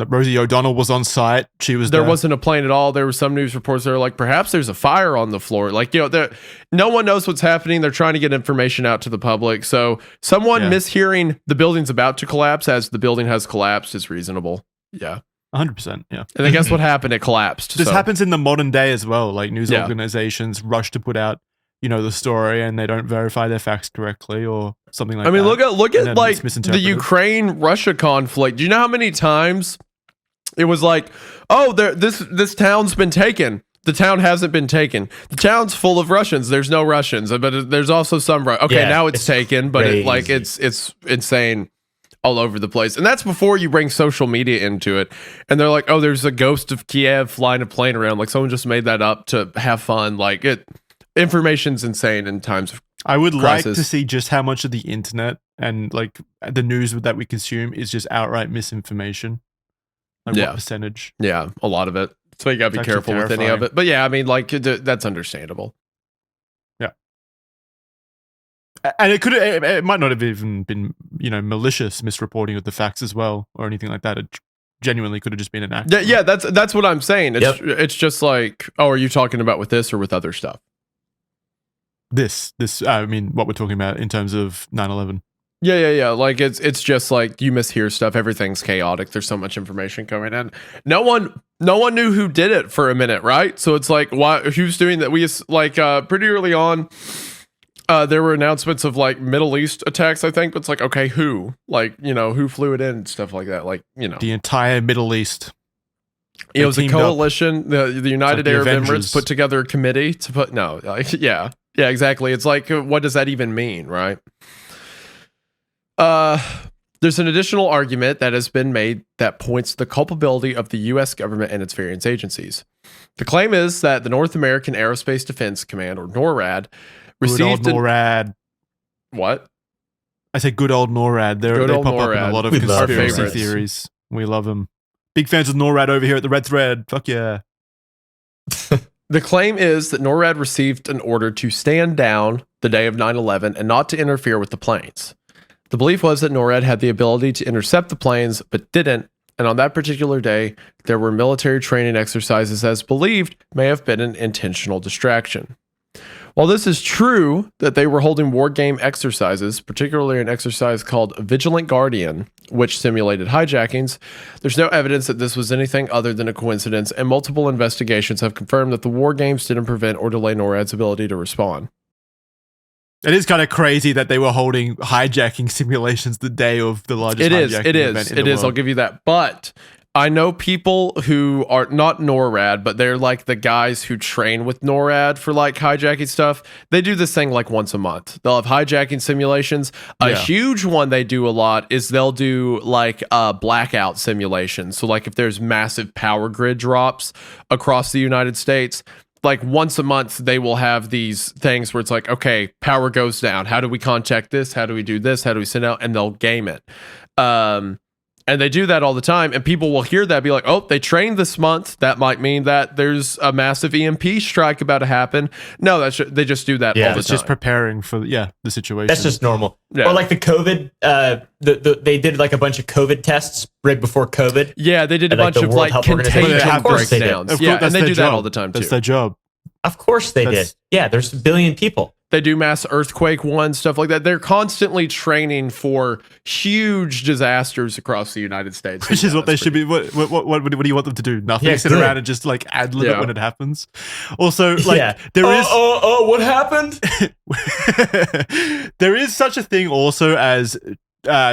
Rosie O'Donnell was on site. There wasn't a plane at all. There were some news reports that were like, perhaps there's a fire on the floor. Like, no one knows what's happening. They're trying to get information out to the public. So someone mishearing the building's about to collapse as the building has collapsed is reasonable. Yeah. 100%. Yeah. And then guess what happened? It collapsed. This So, happens in the modern day as well. Like news Yeah. organizations rush to put out, the story and they don't verify their facts correctly or something like I mean, that. look And at then like it's the misinterpreted. Ukraine-Russia conflict. Do you know how many times it was like, oh, this town's been taken. The town hasn't been taken. The town's full of Russians. There's no Russians, but there's also some. Okay, Yeah, now it's taken, but crazy. it's insane all over the place. And that's before you bring social media into it. And they're like, oh, there's a ghost of Kiev flying a plane around. Like someone just made that up to have fun. Like information's insane in times of I would like crisis. to see just how much of the internet and like the news that we consume is just outright misinformation. Like Yeah. what percentage? Yeah, a lot of it. So you gotta be It's actually careful with any of terrifying. it. But yeah, I mean, like that's understandable. And it might not have even been, malicious misreporting of the facts as well or anything like that. It genuinely could have just been an accident. Yeah, that's what I'm saying. It's just like, oh, are you talking about with this or with other stuff? This, I mean, what we're talking about in terms of 9/11. Yeah. Like it's just like you mishear stuff. Everything's chaotic. There's so much information coming in. No one knew who did it for a minute, right? So it's like, why? Who's doing that? We like pretty early on. There were announcements of like Middle East attacks, I think, but it's like, okay, who? Like, who flew it in and stuff like that. Like, The entire Middle East. it was a teamed up. coalition. The United the Arab Avengers. Emirates put together a committee to put yeah, exactly. It's like, what does that even mean, right? There's an additional argument that has been made that points to the culpability of the U.S. government and its various agencies. The claim is that the North American Aerospace Defense Command, or NORAD, Good old received NORAD. what? I say good old NORAD. They Good pop old up in a NORAD. lot of We love conspiracy favorites. theories. We love them. Big fans of NORAD over here at the Red Thread. Fuck yeah. The claim is that NORAD received an order to stand down the day of 9/11 and not to interfere with the planes. The belief was that NORAD had the ability to intercept the planes, but didn't. And on that particular day, there were military training exercises as believed may have been an intentional distraction. While this is true that they were holding war game exercises, particularly an exercise called Vigilant Guardian, which simulated hijackings, there's no evidence that this was anything other than a coincidence, and multiple investigations have confirmed that the war games didn't prevent or delay NORAD's ability to respond. It is kind of crazy that they were holding hijacking simulations the day of the largest hijacking event in the It is. I'll world. give you that. But I know people who are not NORAD, but they're like the guys who train with NORAD for like hijacking stuff. They do this thing like once a month. They'll have hijacking simulations. A Yeah. huge one they do a lot is they'll do like blackout simulations. So like if there's massive power grid drops across the United States, like once a month they will have these things where it's like, okay, power goes down. How do we contact this? How do we do this? How do we send out? And they'll game it. And they do that all the time. And people will hear that, be like, oh, they trained this month. That might mean that there's a massive EMP strike about to happen. No, they just do that Yeah, all the It's time. just preparing for the situation. That's just normal. Yeah. Or like the COVID, they did like a bunch of COVID tests right before COVID. Yeah, they did a And, like, bunch the of World like Health Organization. contagion Of course they did. breakdowns. Of Yeah, course, that's and they their do that job. all the time too. That's their job. Of course they That's- did. Yeah, there's a billion people. They do mass earthquake ones, stuff like that. They're constantly training for huge disasters across the United States. Which is what they That's should be. What do you want them to do? Nothing. Yeah, Sit good. around and just like ad lib Yeah. it when it happens. Also, like yeah. there is what happened? there is such a thing also as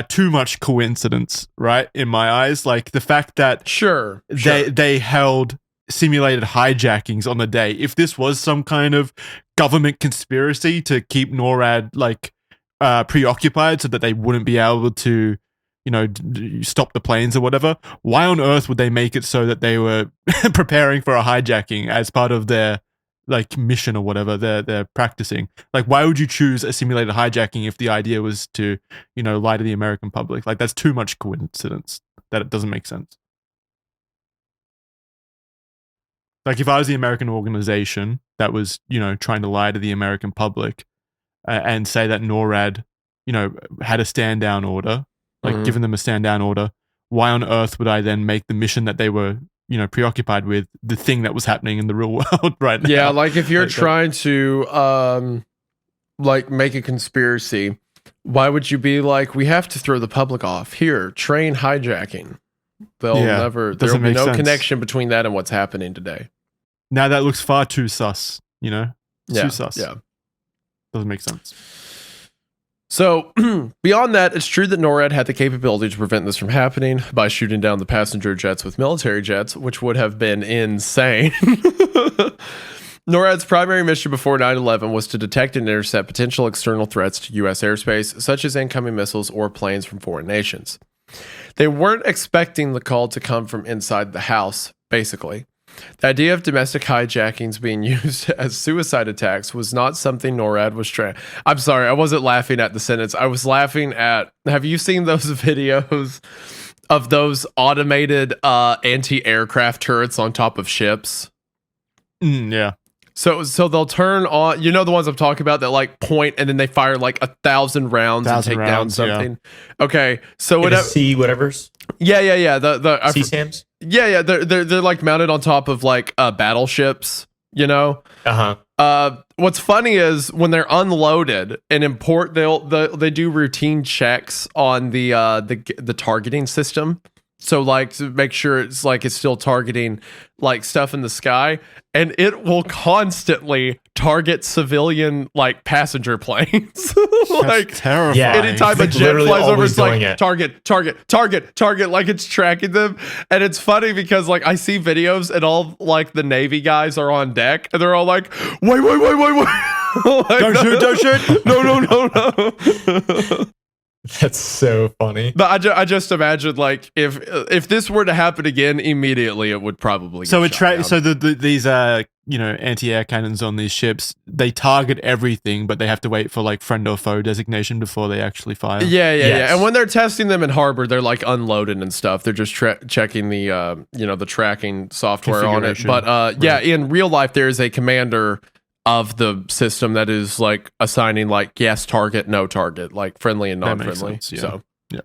too much coincidence, right? In my eyes, like the fact that Sure. they held simulated hijackings on the day. If this was some kind of government conspiracy to keep NORAD like preoccupied so that they wouldn't be able to, stop the planes or whatever, why on earth would they make it so that they were preparing for a hijacking as part of their like mission or whatever they're practicing? Like, why would you choose a simulated hijacking if the idea was to, lie to the American public? Like, that's too much coincidence that it doesn't make sense. Like, if I was the American organization that was, trying to lie to the American public and say that NORAD, had a stand down order, like Mhm. given them a stand down order, why on earth would I then make the mission that they were, preoccupied with the thing that was happening in the real world right now? Yeah, like if you're Like that. trying to like make a conspiracy, why would you be like, we have to throw the public off? Here, train hijacking. They'll Yeah, never. doesn't There'll be make no sense. connection between that and what's happening today. Now that looks far too sus, you know? Yeah, Too sus. yeah. Doesn't make sense. So beyond that, it's true that NORAD had the capability to prevent this from happening by shooting down the passenger jets with military jets, which would have been insane. NORAD's primary mission before 9/11 was to detect and intercept potential external threats to U.S. airspace, such as incoming missiles or planes from foreign nations. They weren't expecting the call to come from inside the house, basically. The idea of domestic hijackings being used as suicide attacks was not something NORAD was trying. I'm sorry, I wasn't laughing at the sentence. I was laughing at, have you seen those videos of those automated anti-aircraft turrets on top of ships? Yeah. So they'll turn on, you know, the ones I'm talking about that like point and then they fire like 1,000 rounds and take down something. Yeah. Okay, so whatever. Whatever's. Yeah. The CSAMs. Yeah. They're like mounted on top of like battleships. You know. What's funny is when they're unloaded and they do routine checks on the targeting system. So like to make sure it's still targeting like stuff in the sky, and it will constantly target civilian like passenger planes. Like terrifying. Yeah, anytime a jet flies over, it's like target, like it's tracking them. And it's funny because like I see videos and all like the Navy guys are on deck and they're all like, wait. Like, Don't shoot. No. That's so funny. But I just imagine like if this were to happen again, immediately it would probably. So get these anti-air cannons on these ships, they target everything, but they have to wait for like friend or foe designation before they actually fire. Yeah. And when they're testing them in harbor, they're like unloading and stuff. They're just checking the the tracking software on it. But right. In real life, there is a commander of the system that is like assigning like yes target, no target, like friendly and non-friendly. Sense, yeah. So yeah.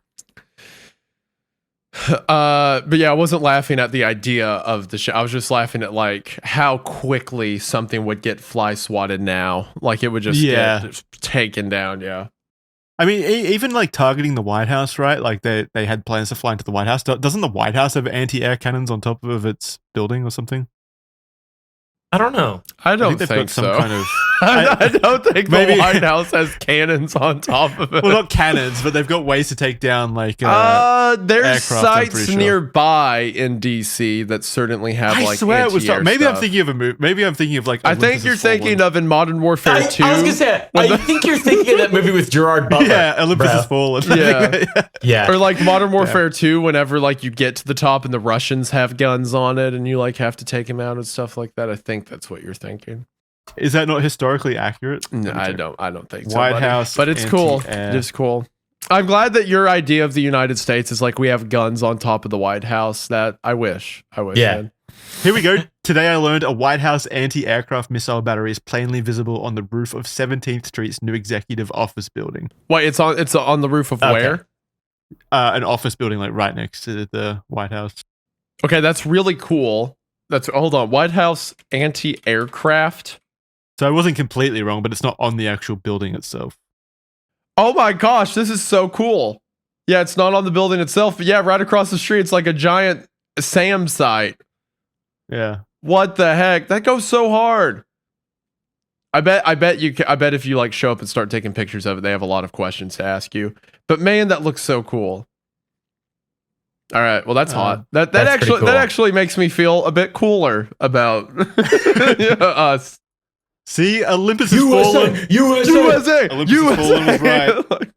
But yeah, I wasn't laughing at the idea of the show. I was just laughing at like how quickly something would get fly swatted now. Like it would just get taken down. Yeah. I mean, even like targeting the White House, right? Like they had plans to fly into the White House. Doesn't the White House have anti-air cannons on top of its building or something? I don't know. I don't think so. I don't think the White House has cannons on top of it. Well, not cannons, but they've got ways to take down like there's sites nearby in DC that certainly have I like swear it was maybe stuff. I'm thinking of a movie. Maybe I'm thinking of like I think you're thinking of in Modern Warfare 2. I was gonna say I think you're thinking of that movie with Gerard Butler. Yeah, Olympus Has Fallen. Yeah. Or like Modern Warfare 2, whenever like you get to the top and the Russians have guns on it and you like have to take them out and stuff like that. I think that's what you're thinking. Is that not historically accurate? No, I don't think so. White House, but it's cool. It's cool. I'm glad that your idea of the United States is like we have guns on top of the White House. That I wish. Yeah. Man. Here we go. Today I learned a White House anti-aircraft missile battery is plainly visible on the roof of 17th Street's new executive office building. Wait, it's on the roof of where? An office building like right next to the White House. Okay, that's really cool. Hold on. White House anti-aircraft. So I wasn't completely wrong, but it's not on the actual building itself. Oh my gosh, this is so cool. Yeah, it's not on the building itself, but yeah, right across the street, it's like a giant SAM site. Yeah. What the heck? That goes so hard. I bet if you like show up and start taking pictures of it, they have a lot of questions to ask you. But man, that looks so cool. All right, well that's hot. That actually makes me feel a bit cooler about us. See, Olympus Has Fallen. USA. Olympus Has Fallen was right.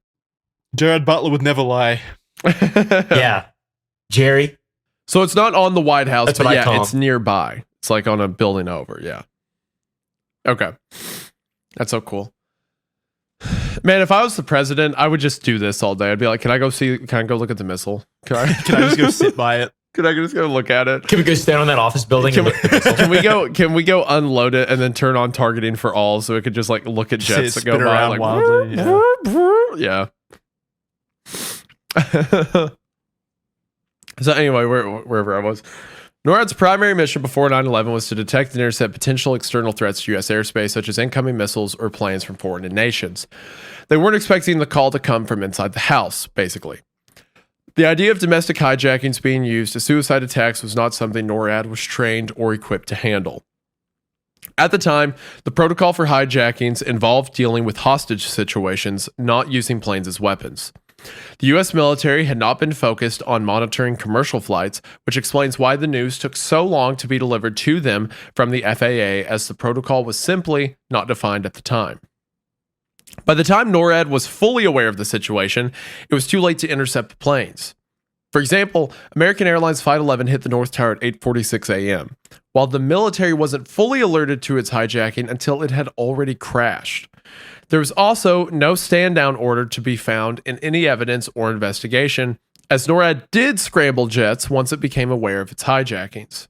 Gerard Butler would never lie. Yeah. Jerry. So it's not on the White House, That's but what I yeah, call it's nearby. It's like on a building over. Yeah. Okay. That's so cool. Man, if I was the president, I would just do this all day. I'd be like, can I go look at the missile? Can I just go sit by it? Can I just go look at it? Can we go stand on that office building? Can we go unload it and then turn on targeting for all so it could just like look at jets that go by around like wildly? Yeah. So anyway, wherever I was. NORAD's primary mission before 9/11 was to detect and intercept potential external threats to U.S. airspace, such as incoming missiles or planes from foreign nations. They weren't expecting the call to come from inside the house, basically. The idea of domestic hijackings being used as suicide attacks was not something NORAD was trained or equipped to handle. At the time, the protocol for hijackings involved dealing with hostage situations, not using planes as weapons. The US military had not been focused on monitoring commercial flights, which explains why the news took so long to be delivered to them from the FAA, as the protocol was simply not defined at the time. By the time NORAD was fully aware of the situation, it was too late to intercept the planes. For example, American Airlines Flight 11 hit the North Tower at 8:46 a.m., while the military wasn't fully alerted to its hijacking until it had already crashed. There was also no stand-down order to be found in any evidence or investigation, as NORAD did scramble jets once it became aware of its hijackings.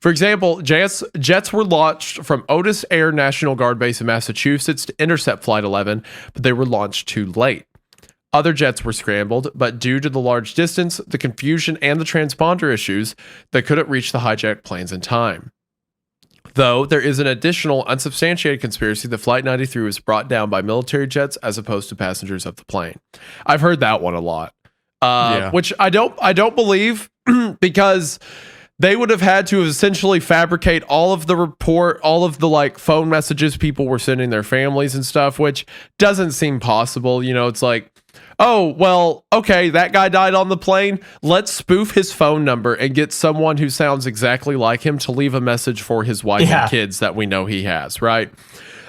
For example, jets were launched from Otis Air National Guard Base in Massachusetts to intercept Flight 11, but they were launched too late. Other jets were scrambled, but due to the large distance, the confusion, and the transponder issues, they couldn't reach the hijacked planes in time. Though there is an additional unsubstantiated conspiracy that Flight 93 was brought down by military jets as opposed to passengers of the plane. I've heard that one a lot, which I don't believe because they would have had to essentially fabricate all of the like phone messages people were sending their families and stuff, which doesn't seem possible. You know, it's like, oh, well, okay, that guy died on the plane. Let's spoof his phone number and get someone who sounds exactly like him to leave a message for his wife and kids that we know he has, right?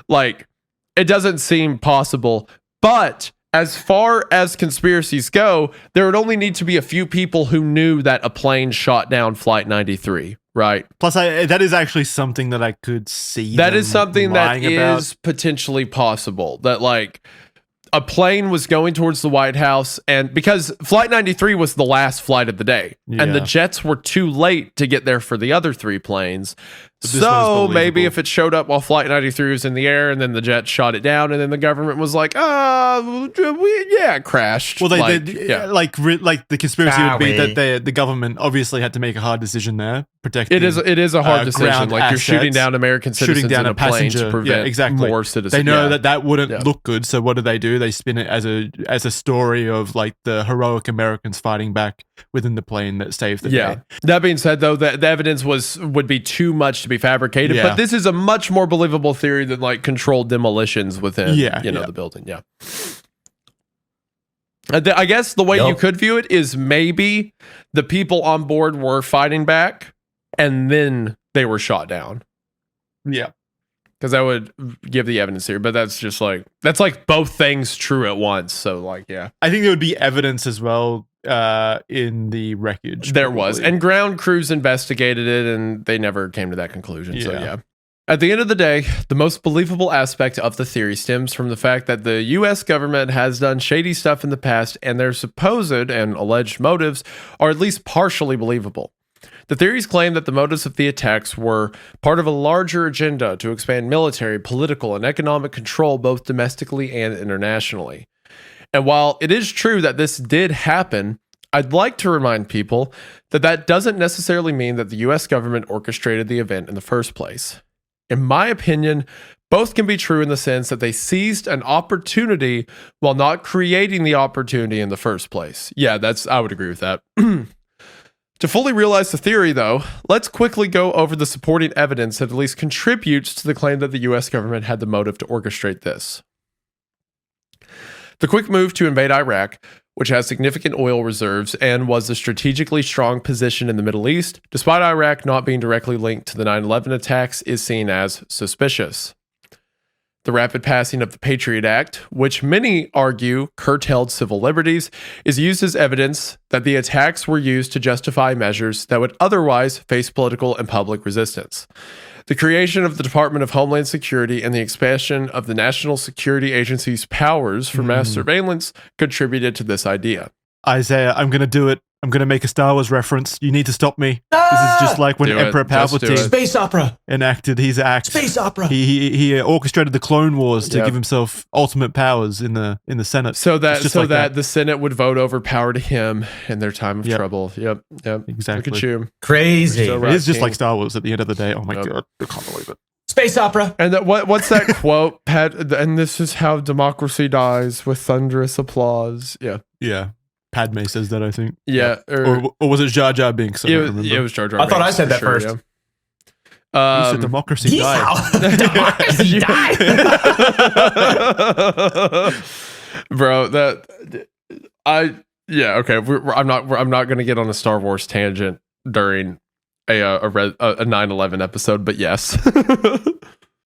Like, it doesn't seem possible. But as far as conspiracies go, there would only need to be a few people who knew that a plane shot down Flight 93, right? Plus, that is actually something that I could see. That is something that about. Is potentially possible. That, like, a plane was going towards the White House, and because Flight 93 was the last flight of the day, and the jets were too late to get there for the other three planes. So maybe if it showed up while Flight 93 was in the air, and then the jet shot it down, and then the government was like, it crashed. Well, like the conspiracy would be that the government obviously had to make a hard decision there, protecting. It is a hard decision. Like, you're shooting down American citizens shooting down in a plane to prevent more citizens. They know that wouldn't look good, so what do? They spin it as a story of like the heroic Americans fighting back within the plane that saved the day. That being said, though, the evidence would be too much to be fabricated, but this is a much more believable theory than like controlled demolitions within the building. I guess the way you could view it is maybe the people on board were fighting back and then they were shot down. Yeah. Because that would give the evidence here, but that's like both things true at once. So like, I think there would be evidence as well in the wreckage. There was, and ground crews investigated it, and they never came to that conclusion. So at the end of the day, the most believable aspect of the theory stems from the fact that the U.S. government has done shady stuff in the past, and their supposed and alleged motives are at least partially believable. The theories claim that the motives of the attacks were part of a larger agenda to expand military, political, and economic control both domestically and internationally. And while it is true that this did happen, I'd like to remind people that doesn't necessarily mean that the US government orchestrated the event in the first place. In my opinion, both can be true in the sense that they seized an opportunity while not creating the opportunity in the first place. Yeah, I would agree with that. To fully realize the theory, though, let's quickly go over the supporting evidence that at least contributes to the claim that the US government had the motive to orchestrate this. The quick move to invade Iraq, which has significant oil reserves and was a strategically strong position in the Middle East, despite Iraq not being directly linked to the 9/11 attacks, is seen as suspicious. The rapid passing of the Patriot Act, which many argue curtailed civil liberties, is used as evidence that the attacks were used to justify measures that would otherwise face political and public resistance. The creation of the Department of Homeland Security and the expansion of the National Security Agency's powers for mass surveillance contributed to this idea. Isaiah, I'm going to do it. I'm going to make a Star Wars reference. You need to stop me. This is just like when Emperor Palpatine Space opera enacted his act. Space opera. He orchestrated the Clone Wars to give himself ultimate powers in the Senate. So that the Senate would vote over power to him in their time of trouble. Yep. Exactly. Look at you. Crazy. It is just like Star Wars at the end of the day. Oh my God. I can't believe it. Space opera. And what's that quote, Pat? And this is how democracy dies, with thunderous applause. Yeah. Padme says that, I think. Yeah. Or was it Jar Jar Binks? I don't remember. It was Jar Jar I thought I Binks said for that sure, first. yeah. You said democracy died. Democracy died. Bro, okay. I'm not going to get on a Star Wars tangent during a 9/11 episode, but yes.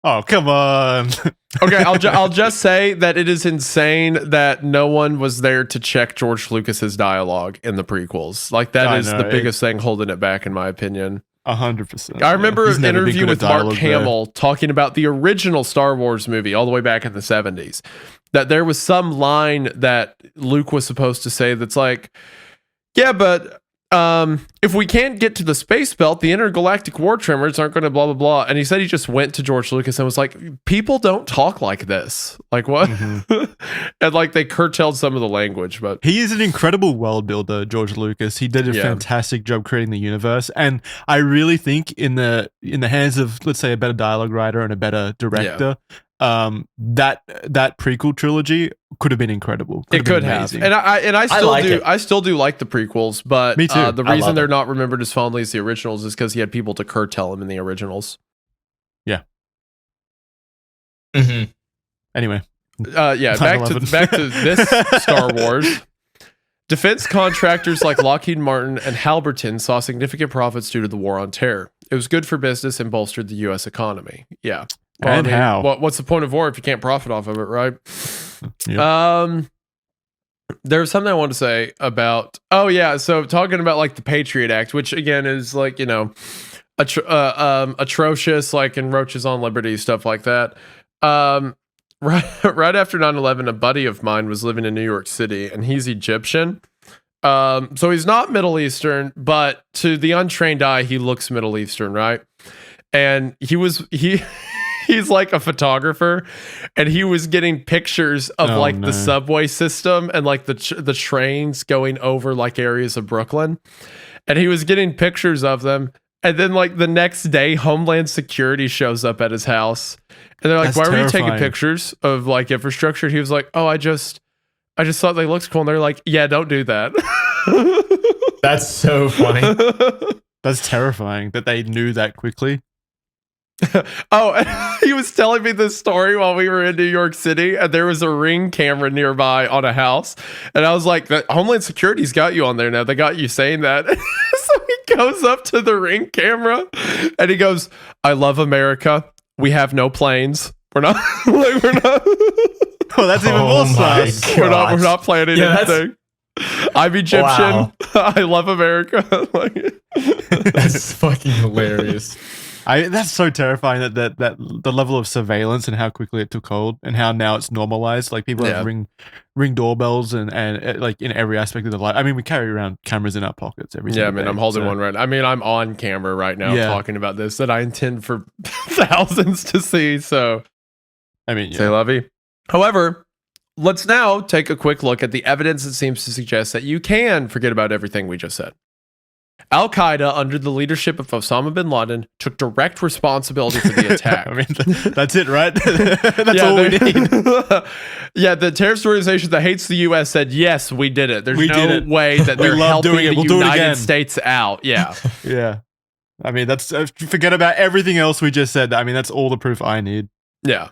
Oh, come on. Okay, I'll just say that it is insane that no one was there to check George Lucas's dialogue in the prequels. Like that is the biggest thing holding it back, in my opinion. 100%. I remember an interview with Mark Hamill talking about the original Star Wars movie all the way back in the 70s. That there was some line that Luke was supposed to say that's like, yeah, but if we can't get to the space belt, the intergalactic war tremors aren't going to blah, blah, blah. And he said he just went to George Lucas and was like, people don't talk like this. Like what? Mm-hmm. And like they curtailed some of the language, but he is an incredible world builder, George Lucas. He did a fantastic job creating the universe. And I really think in the hands of, let's say, a better dialogue writer and a better director, that prequel trilogy could have been incredible. It could have, and I still do like the prequels, but me too. The reason they're not remembered as fondly as the originals is because he had people to curtail him in the originals. Yeah. Mm-hmm. Anyway, back to this Star Wars. Defense contractors like Lockheed Martin and Halliburton saw significant profits due to the war on terror. It was good for business and bolstered the U.S. economy. Yeah. Well, how? What's the point of war if you can't profit off of it, right? Yep. There was something I wanted to say about. Oh yeah, so talking about like the Patriot Act, which again is like atrocious, like encroaches on liberty, stuff like that. Right after 9/11, a buddy of mine was living in New York City, and he's Egyptian. So he's not Middle Eastern, but to the untrained eye, he looks Middle Eastern, right? And he's like a photographer, and he was getting pictures of the subway system and like the trains going over like areas of Brooklyn, and he was getting pictures of them. And then like the next day, Homeland Security shows up at his house, and they're like, "Why were you taking pictures of like infrastructure?" He was like, "Oh, I just thought they looked cool." And they're like, "Yeah, don't do that." That's so funny. That's terrifying that they knew that quickly. Oh, he was telling me this story while we were in New York City, and there was a Ring camera nearby on a house, and I was like, Homeland Security's got you on there now. They got you saying that. So he goes up to the Ring camera, and he goes, "I love America. We have no planes. We're not. Oh, that's even more sus. We're not planning anything. I'm Egyptian. Wow. I love America." That's fucking hilarious. That's so terrifying that the level of surveillance and how quickly it took hold, and how now it's normalized. Like people have ring doorbells and like in every aspect of their life. I mean, we carry around cameras in our pockets every single day. I'm holding one right now. I mean, I'm on camera right now talking about this that I intend for thousands to see. So, I mean, say lovey. However, let's now take a quick look at the evidence that seems to suggest that you can forget about everything we just said. Al-Qaeda, under the leadership of Osama bin Laden, took direct responsibility for the attack. I mean, that's it, right? That's all we need. Yeah, the terrorist organization that hates the U.S. said, yes, we did it. There's no way that they're helping the United States out. Yeah. Yeah. I mean, that's forget about everything else we just said. I mean, that's all the proof I need. Yeah.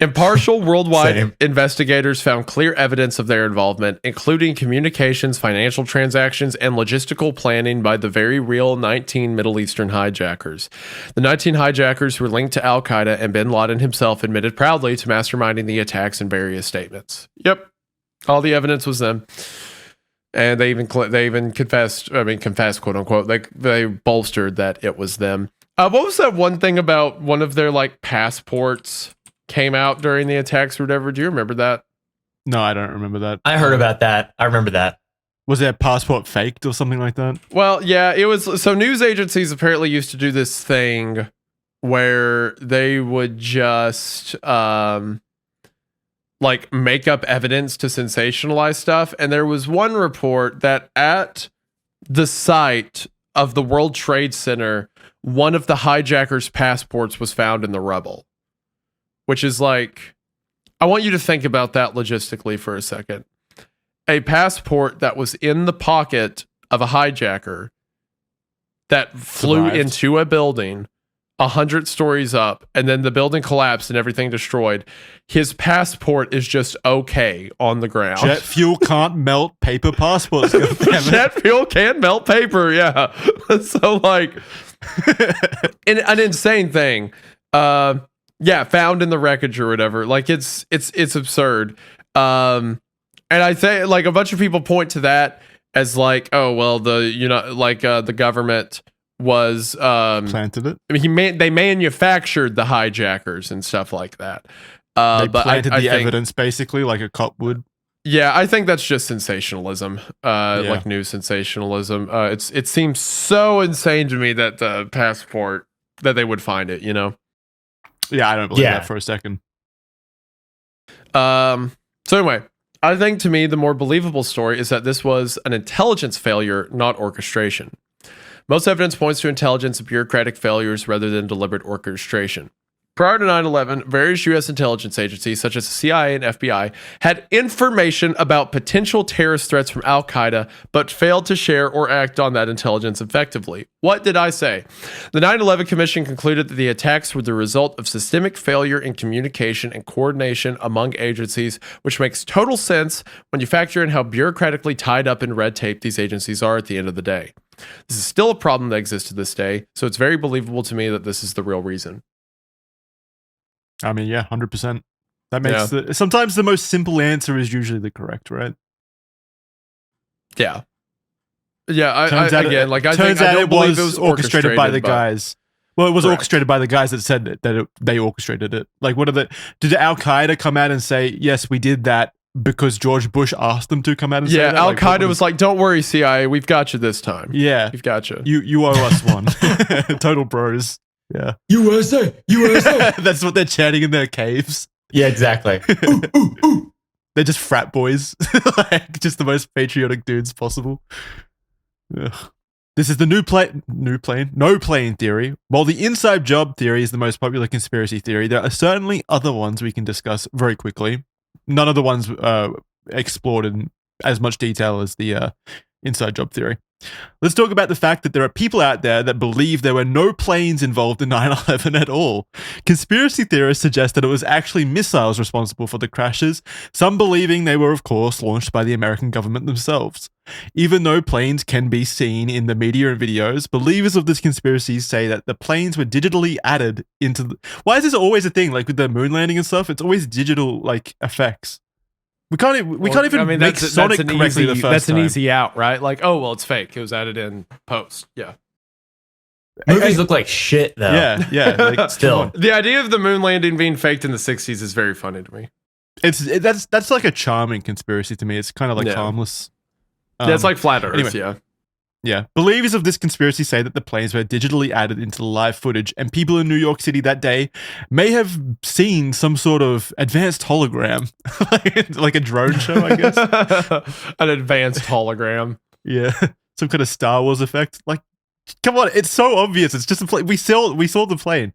Impartial worldwide investigators found clear evidence of their involvement, including communications, financial transactions, and logistical planning by the very real 19 Middle Eastern hijackers. The 19 hijackers were linked to Al-Qaeda, and bin Laden himself admitted proudly to masterminding the attacks in various statements. Yep. All the evidence was them. And they even confessed, quote unquote, they bolstered that it was them. What was that one thing about one of their like passports came out during the attacks or whatever? Do you remember that? No, I don't remember that. I heard about that. I remember that. Was their passport faked or something like that? Well, yeah, it was. So news agencies apparently used to do this thing where they would just like make up evidence to sensationalize stuff. And there was one report that at the site of the World Trade Center, one of the hijackers' passports was found in the rubble. Which is like, I want you to think about that logistically for a second. a passport that was in the pocket of a hijacker that flew Survived. into a building 100 stories up, and then the building collapsed and everything destroyed. His passport is just okay on the ground. Jet fuel can't melt paper passports. Jet fuel can't melt paper. Yeah. So like, an insane thing. Yeah, found in the wreckage or whatever. Like it's absurd. And I say like a bunch of people point to that as like, oh well, the government was planted it. I mean, they manufactured the hijackers and stuff like that. They But planted I the think, evidence basically, like a cop would. yeah, I think that's just sensationalism, like news sensationalism. It seems so insane to me that the passport that they would find it. Yeah, I don't believe that for a second. So anyway, I think to me the more believable story is that this was an intelligence failure, not orchestration. Most evidence points to intelligence and bureaucratic failures rather than deliberate orchestration. Prior to 9/11, various U.S. intelligence agencies, such as the CIA and FBI, had information about potential terrorist threats from Al-Qaeda, but failed to share or act on that intelligence effectively. What did I say? The 9/11 Commission concluded that the attacks were the result of systemic failure in communication and coordination among agencies, which makes total sense when you factor in how bureaucratically tied up in red tape these agencies are at the end of the day. This is still a problem that exists to this day, so it's very believable to me that this is the real reason. I mean, yeah, 100%. That makes sometimes the most simple answer is usually the correct, right? Yeah. Yeah, I turns out it was orchestrated by the guys. Well, it was orchestrated by the guys that said that they orchestrated it. Like, did Al-Qaeda come out and say, yes, we did that because George Bush asked them to come out and say that? Yeah, Al-Qaeda was like, don't worry, CIA, we've got you this time. Yeah. We've got you. You owe us one. Total bros. Yeah. USA. That's what they're chanting in their caves. Yeah, exactly. They're just frat boys. Like, just the most patriotic dudes possible. Ugh. This is the no plane theory. While the inside job theory is the most popular conspiracy theory, there are certainly other ones we can discuss very quickly. None of the ones explored in as much detail as the inside job theory. Let's talk about the fact that there are people out there that believe there were no planes involved in 9/11 at all. Conspiracy theorists suggest that it was actually missiles responsible for the crashes, some believing they were, of course, launched by the American government themselves. Even though planes can be seen in the media and videos, believers of this conspiracy say that the planes were digitally added into the... Why is this always a thing? Like with the moon landing and stuff, it's always digital like effects. We can't even make Sonic correctly the first time. That's an easy out, right? Like, oh, well, it's fake. It was added in post. Yeah. Movies look like shit, though. Yeah. Like, still. The idea of the moon landing being faked in the 60s is very funny to me. That's like a charming conspiracy to me. It's kind of like harmless. It's like flat Earth, anyway. Yeah. Believers of this conspiracy say that the planes were digitally added into the live footage, and people in New York City that day may have seen some sort of advanced hologram, like a drone show, I guess. An advanced hologram. Yeah. Some kind of Star Wars effect. Like, come on, it's so obvious. It's just a plane. We saw the plane.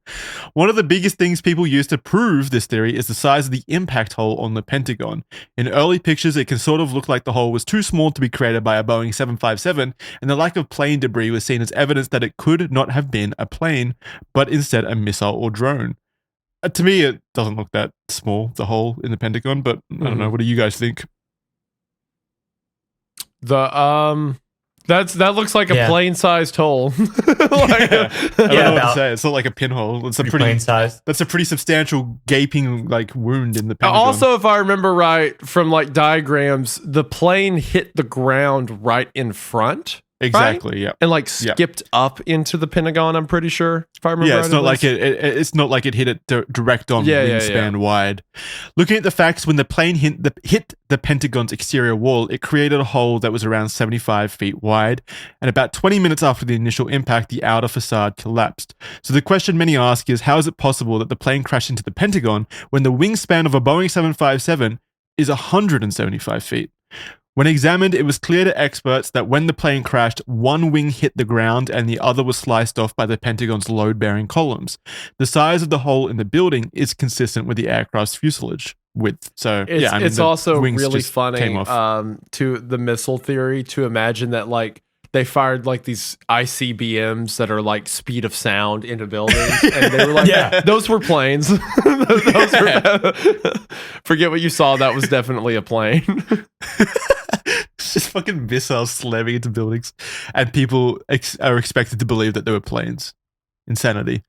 One of the biggest things people use to prove this theory is the size of the impact hole on the Pentagon. In early pictures, it can sort of look like the hole was too small to be created by a Boeing 757, and the lack of plane debris was seen as evidence that it could not have been a plane, but instead a missile or drone. To me, it doesn't look that small, the hole in the Pentagon, but I don't know. What do you guys think? That looks like a plane-sized hole. I don't know what to say. It's not like a pinhole. It's a pretty plane-sized. That's a pretty substantial gaping like wound in the Pentagon. Also, if I remember right from like diagrams, the plane hit the ground right in front. Exactly. Right? Yeah. And like skipped up into the Pentagon. I'm pretty sure. If I remember. Yeah, it's not like it's not like it hit it direct on wingspan wide. Looking at the facts, when the plane hit the Pentagon's exterior wall, it created a hole that was around 75 feet wide. And about 20 minutes after the initial impact, the outer facade collapsed. So the question many ask is, how is it possible that the plane crashed into the Pentagon when the wingspan of a Boeing 757 is 175 feet? When examined, it was clear to experts that when the plane crashed, one wing hit the ground and the other was sliced off by the Pentagon's load-bearing columns. The size of the hole in the building is consistent with the aircraft's fuselage. width. So It's, yeah, I mean, it's the also wings really just came funny off. to the missile theory to imagine that like they fired like these ICBMs that are like speed of sound into buildings, and they were like, Yeah. those were planes. Forget what you saw. That was definitely a plane. It's just fucking missiles slamming into buildings, and people are expected to believe that they were planes. Insanity.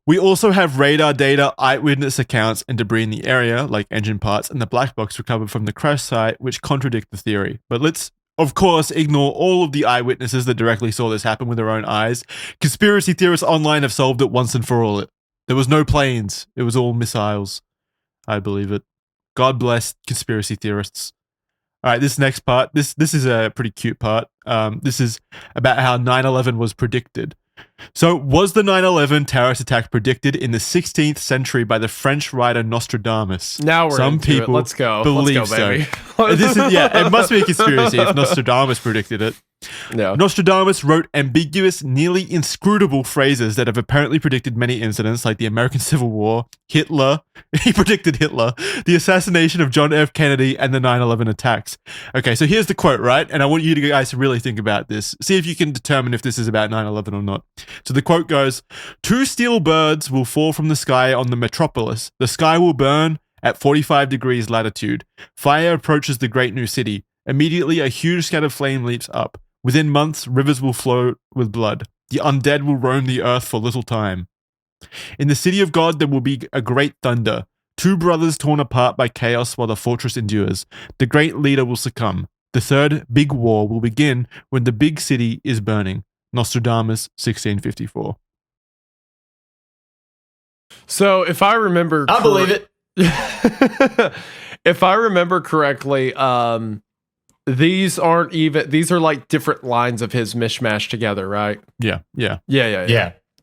We also have radar data, eyewitness accounts, and debris in the area, like engine parts and the black box recovered from the crash site, which contradict the theory. But let's, of course, ignore all of the eyewitnesses that directly saw this happen with their own eyes. Conspiracy theorists online have solved it once and for all. There was no planes. It was all missiles. I believe it. God bless conspiracy theorists. All right, this next part, this is a pretty cute part. This is about how 9/11 was predicted. So, was the 9/11 terrorist attack predicted in the 16th century by the French writer Nostradamus? Now we're Some into people it. Let's go. believe Let's go, baby. so. It must be a conspiracy if Nostradamus predicted it. Yeah. Nostradamus wrote ambiguous, nearly inscrutable phrases that have apparently predicted many incidents like the American Civil War, Hitler, he predicted Hitler, the assassination of John F. Kennedy, and the 9/11 attacks. Okay, so here's the quote, right? And I want you guys to really think about this. See if you can determine if this is about 9/11 or not. So the quote goes, 2 steel birds will fall from the sky on the metropolis. The sky will burn at 45 degrees latitude. Fire approaches the great new city. Immediately, a huge scattered flame leaps up. Within months, rivers will flow with blood. The undead will roam the earth for little time. In the city of God, there will be a great thunder. 2 brothers torn apart by chaos while the fortress endures. The great leader will succumb. The third big war will begin when the big city is burning. Nostradamus, 1654. So if I remember, I believe it. If I remember correctly, these are like different lines of his mishmash together, right? Yeah. Yeah.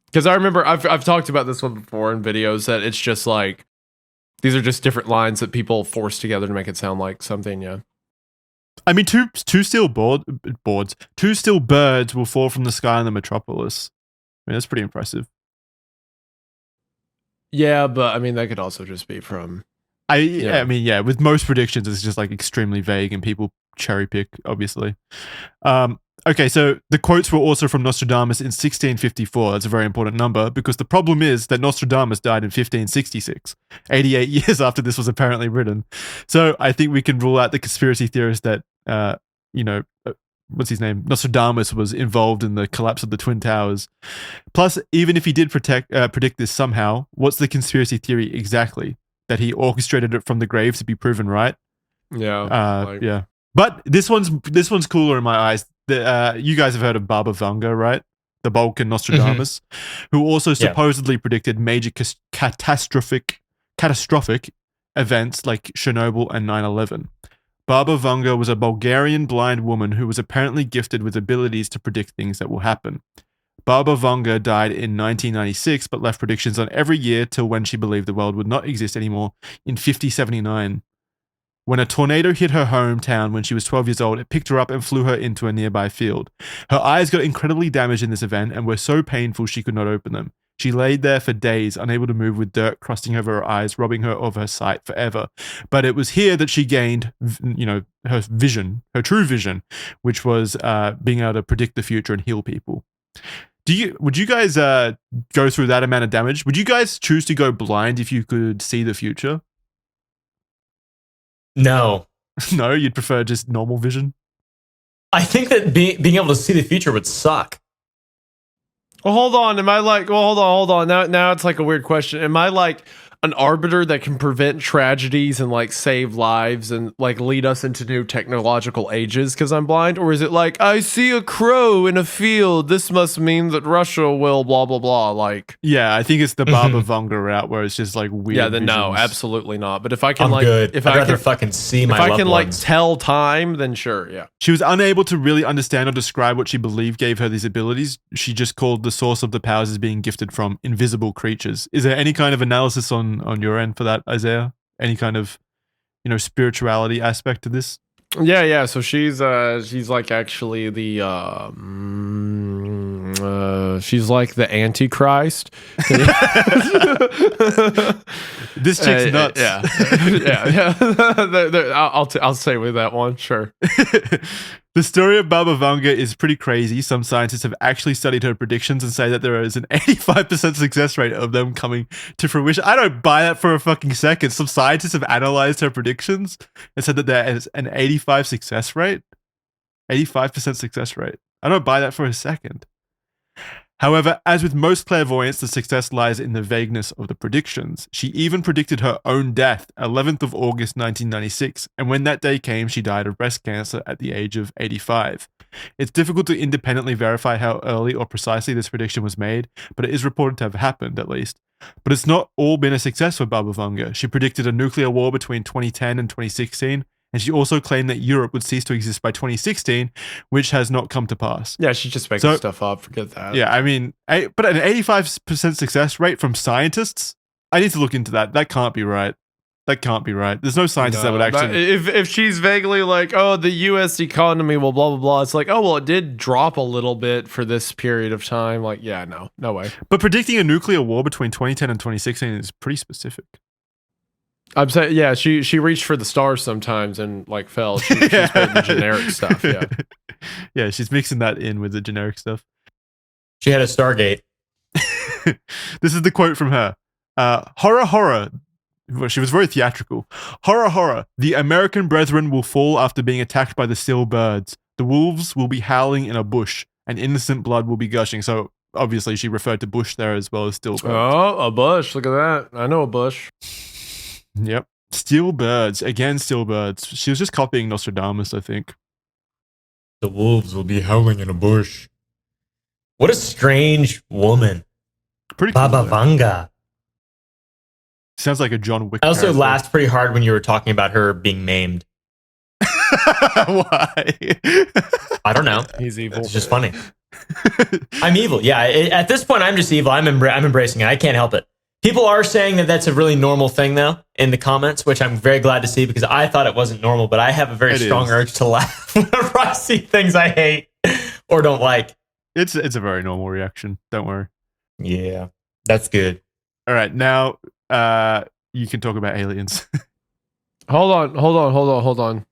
Because I remember I've talked about this one before in videos that it's just like these are just different lines that people force together to make it sound like something. Yeah. I mean, two steel boards, 2 steel birds will fall from the sky in the metropolis. I mean, that's pretty impressive. Yeah, but I mean, that could also just be from. I mean, yeah, with most predictions, it's just like extremely vague and people cherry pick, obviously. Okay, so the quotes were also from Nostradamus in 1654. That's a very important number because the problem is that Nostradamus died in 1566, 88 years after this was apparently written. So I think we can rule out the conspiracy theorist that, what's his name? Nostradamus was involved in the collapse of the Twin Towers. Plus, even if he did predict this somehow, what's the conspiracy theory exactly? That he orchestrated it from the grave to be proven right? Yeah. Yeah. But this one's cooler in my eyes. You guys have heard of Baba Vanga, right? The Balkan Nostradamus, who also supposedly predicted major catastrophic events like Chernobyl and 9/11. Baba Vanga was a Bulgarian blind woman who was apparently gifted with abilities to predict things that will happen. Baba Vanga died in 1996, but left predictions on every year till when she believed the world would not exist anymore in 5079. When a tornado hit her hometown when she was 12 years old, it picked her up and flew her into a nearby field. Her eyes got incredibly damaged in this event and were so painful she could not open them. She laid there for days, unable to move, with dirt crusting over her eyes, robbing her of her sight forever. But it was here that she gained, her vision, her true vision, which was being able to predict the future and heal people. Would you guys go through that amount of damage? Would you guys choose to go blind if you could see the future? No. No, you'd prefer just normal vision? I think that being able to see the future would suck. Well, hold on. Am I like? Well, hold on. Now it's like a weird question. Am I like an arbiter that can prevent tragedies and like save lives and like lead us into new technological ages because I'm blind? Or is it like, I see a crow in a field, this must mean that Russia will blah blah blah? Like, yeah, I think it's the Baba Vanga route where it's just like weird. Yeah, then visions. no, absolutely not. But if I can I'm like, good. if I'd I rather can fucking see my if I loved can like ones. tell time, then sure, yeah. She was unable to really understand or describe what she believed gave her these abilities. She just called the source of the powers as being gifted from invisible creatures. Is there any kind of analysis on your end for that, Isaiah? Any kind of, spirituality aspect to this? Yeah. So she's like actually the She's like the Antichrist. This chick's nuts. Yeah. I'll stay with that one. Sure. The story of Baba Vanga is pretty crazy. Some scientists have actually studied her predictions and say that there is an 85% success rate of them coming to fruition. I don't buy that for a fucking second. Some scientists have analyzed her predictions and said that there is an 85% success rate. I don't buy that for a second. However, as with most clairvoyants, the success lies in the vagueness of the predictions. She even predicted her own death, 11th of August 1996, and when that day came, she died of breast cancer at the age of 85. It's difficult to independently verify how early or precisely this prediction was made, but it is reported to have happened, at least. But it's not all been a success for Baba Vanga. She predicted a nuclear war between 2010 and 2016, and she also claimed that Europe would cease to exist by 2016, which has not come to pass. Yeah, she's just making stuff up. Forget that. Yeah, I mean, but an 85% success rate from scientists? I need to look into that. That can't be right. There's no scientist that would actually... If she's vaguely like, oh, the U.S. economy will blah, blah, blah. It's like, oh, well, it did drop a little bit for this period of time. Like, yeah, no way. But predicting a nuclear war between 2010 and 2016 is pretty specific. I'm saying, yeah, she reached for the stars sometimes and like fell. She's putting the generic stuff. Yeah, yeah, she's mixing that in with the generic stuff. She had a Stargate. This is the quote from her. Horror. Well, she was very theatrical. Horror. The American brethren will fall after being attacked by the still birds. The wolves will be howling in a bush, and innocent blood will be gushing. So obviously, she referred to bush there as well as still birds. Oh, a bush! Look at that. I know a bush. Yep. Still birds. Again, still birds. She was just copying Nostradamus, I think. The wolves will be howling in a bush. What a strange woman. Pretty cool. Baba Vanga. Sounds like a John Wick. I also laughed pretty hard when you were talking about her being maimed. Why? I don't know. He's evil. It's just funny. I'm evil. Yeah. At this point, I'm just evil. I'm embracing it. I can't help it. People are saying that that's a really normal thing, though, in the comments, which I'm very glad to see because I thought it wasn't normal, but I have a very strong urge to laugh whenever I see things I hate or don't like. It's a very normal reaction. Don't worry. Yeah, that's good. All right, now you can talk about aliens. Hold on.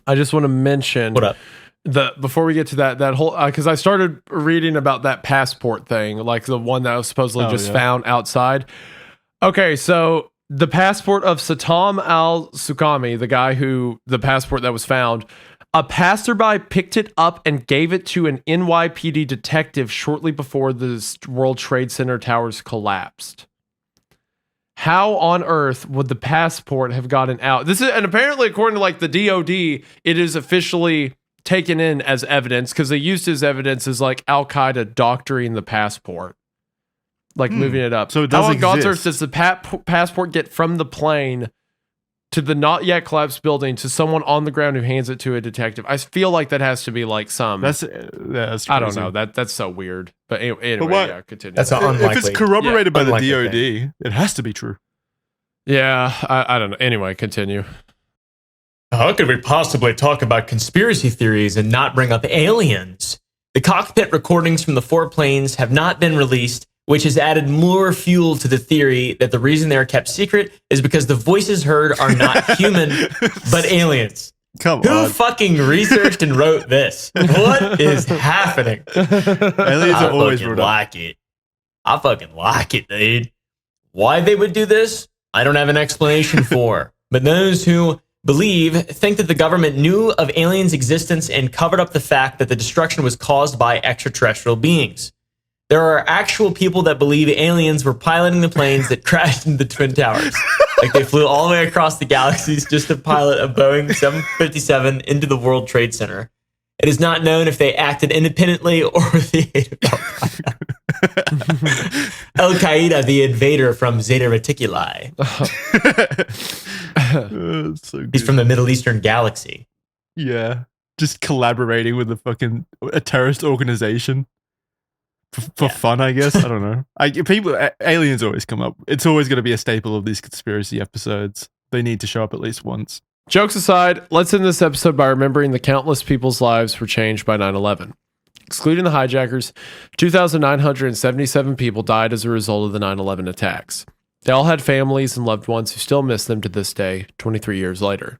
I just want to mention what up. Before we get to that whole because I started reading about that passport thing, like the one that was supposedly found outside. Okay, so the passport of Satam al-Sukami, the guy who the passport that was found, a passerby picked it up and gave it to an NYPD detective shortly before the World Trade Center towers collapsed. How on earth would the passport have gotten out? And apparently, according to like the DOD, it is officially taken in as evidence because they used as evidence as like Al-Qaeda doctoring the passport, like moving it up. So it does How on God's exist. earth does the passport get from the plane to the not yet collapsed building to someone on the ground who hands it to a detective? I feel like that has to be like some. That's crazy. I don't know. That's so weird. But anyway, what? Continue. That's unlikely. If it's corroborated by the Unlikely DOD, it has to be true. Yeah, I don't know. Anyway, continue. How could we possibly talk about conspiracy theories and not bring up aliens? The cockpit recordings from the 4 planes have not been released, which has added more fuel to the theory that the reason they are kept secret is because the voices heard are not human, but aliens. Come Who on. fucking researched and wrote this? What is happening? Aliens are always fucking wrote up. like it. I fucking like it, dude. Why they would do this, I don't have an explanation for. But those who think that the government knew of aliens' existence and covered up the fact that the destruction was caused by extraterrestrial beings. There are actual people that believe aliens were piloting the planes that crashed into the Twin Towers. Like they flew all the way across the galaxies just to pilot a Boeing 757 into the World Trade Center. It is not known if they acted independently or with the aid of Al-Qaeda. Al-Qaeda, the invader from Zeta Reticuli. So good. He's from the Middle Eastern galaxy. Yeah. Just collaborating with a terrorist organization. For fun, I guess. I don't know. Aliens always come up. It's always going to be a staple of these conspiracy episodes. They need to show up at least once. Jokes aside, let's end this episode by remembering the countless people's lives were changed by 9/11. Excluding the hijackers, 2,977 people died as a result of the 9/11 attacks. They all had families and loved ones who still miss them to this day, 23 years later.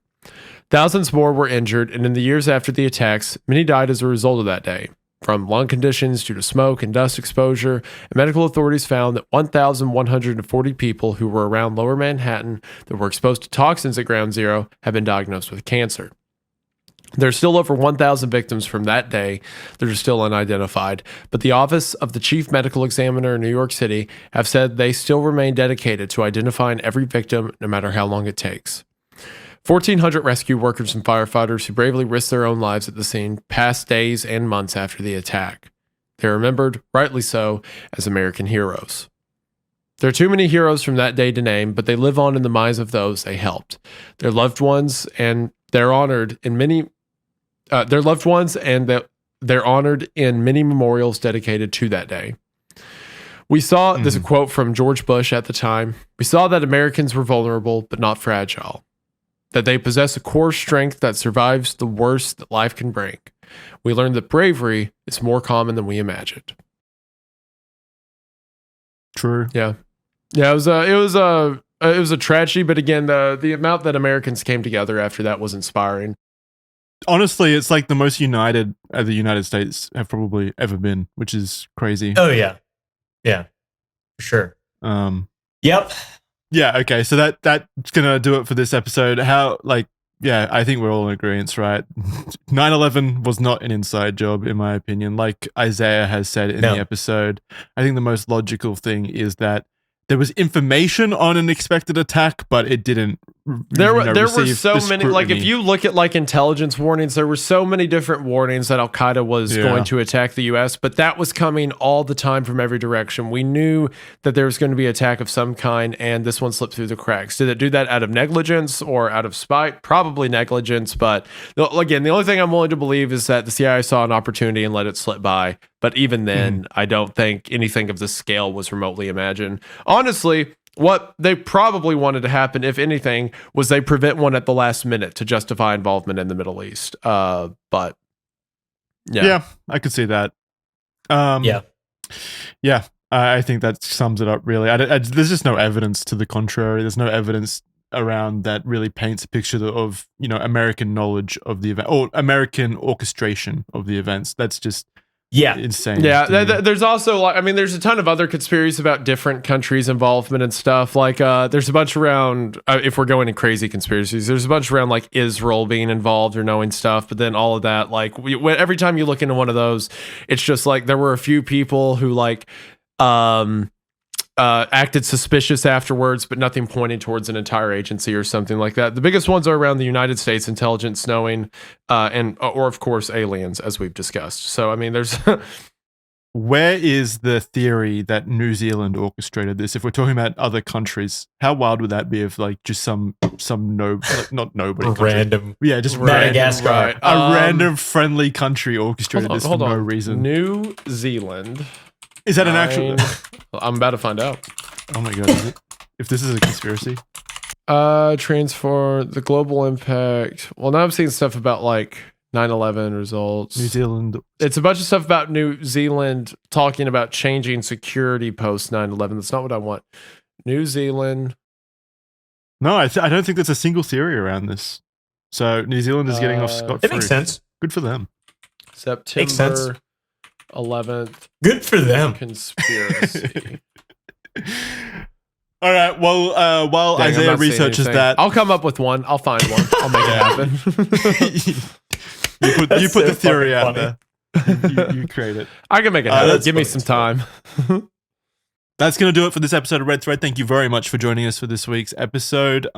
Thousands more were injured, and in the years after the attacks, many died as a result of that day, from lung conditions due to smoke and dust exposure, and medical authorities found that 1,140 people who were around Lower Manhattan that were exposed to toxins at Ground Zero have been diagnosed with cancer. There's still over 1,000 victims from that day that are still unidentified, but the Office of the Chief Medical Examiner in New York City have said they still remain dedicated to identifying every victim, no matter how long it takes. 1,400 rescue workers and firefighters who bravely risked their own lives at the scene passed days and months after the attack. They're remembered, rightly so, as American heroes. There are too many heroes from that day to name, but they live on in the minds of those they helped. Their loved ones, and they're honored in many. They're honored in many memorials dedicated to that day. We saw, this is a quote from George Bush at the time, we saw that Americans were vulnerable, but not fragile. That they possess a core strength that survives the worst that life can bring. We learned that bravery is more common than we imagined. True. Yeah. Yeah, it was a tragedy, but again, the amount that Americans came together after that was inspiring. Honestly, it's like the most united the United States have probably ever been, which is crazy. Oh yeah, yeah, for sure. Yep. Yeah. Okay. So that's gonna do it for this episode. I think we're all in agreement, right? 9/11 was not an inside job, in my opinion. Like Isaiah has said in the episode, I think the most logical thing is that there was information on an expected attack, but it didn't. There were so many. Scrutiny. Like if you look at like intelligence warnings, there were so many different warnings that Al-Qaeda was going to attack the U.S., but that was coming all the time from every direction. We knew that there was going to be an attack of some kind, and this one slipped through the cracks. Did it do that out of negligence or out of spite? Probably negligence, but again, the only thing I'm willing to believe is that the CIA saw an opportunity and let it slip by. But even then, I don't think anything of this scale was remotely imagined. Honestly, what they probably wanted to happen, if anything, was they prevent one at the last minute to justify involvement in the Middle East. But yeah, I could see that. Yeah, I think that sums it up. Really, there's just no evidence to the contrary. There's no evidence around that really paints a picture of American knowledge of the event or American orchestration of the events. That's just. Yeah, insane. Yeah, there's also there's a ton of other conspiracies about different countries' involvement and stuff. Like, there's a bunch around. If we're going to crazy conspiracies, there's a bunch around like Israel being involved or knowing stuff. But then all of that, like, every time you look into one of those, it's just like there were a few people who acted suspicious afterwards, but nothing pointing towards an entire agency or something like that. The biggest ones are around the United States intelligence knowing, or of course aliens, as we've discussed. So I mean, there's. Where is the theory that New Zealand orchestrated this? If we're talking about other countries, how wild would that be if like just some not nobody random, just Madagascar, random, a random friendly country orchestrated this for no reason. New Zealand. Is that an actual? I'm about to find out. Oh my god! Is it? If this is a conspiracy, transform the global impact. Well, now I'm seeing stuff about like 9/11 results. New Zealand. It's a bunch of stuff about New Zealand talking about changing security post 9/11. That's not what I want. New Zealand. No, I don't think there's a single theory around this. So New Zealand is getting off scot-free. It makes sense. Good for them. September. Makes sense. 11th. Good for them. Conspiracy. All right. Well, while Isaiah researches that, I'll come up with one. I'll find one. I'll make it happen. you put the theory out there. You create it. I can make it happen. Give me some time. That's going to do it for this episode of Red Thread. Thank you very much for joining us for this week's episode.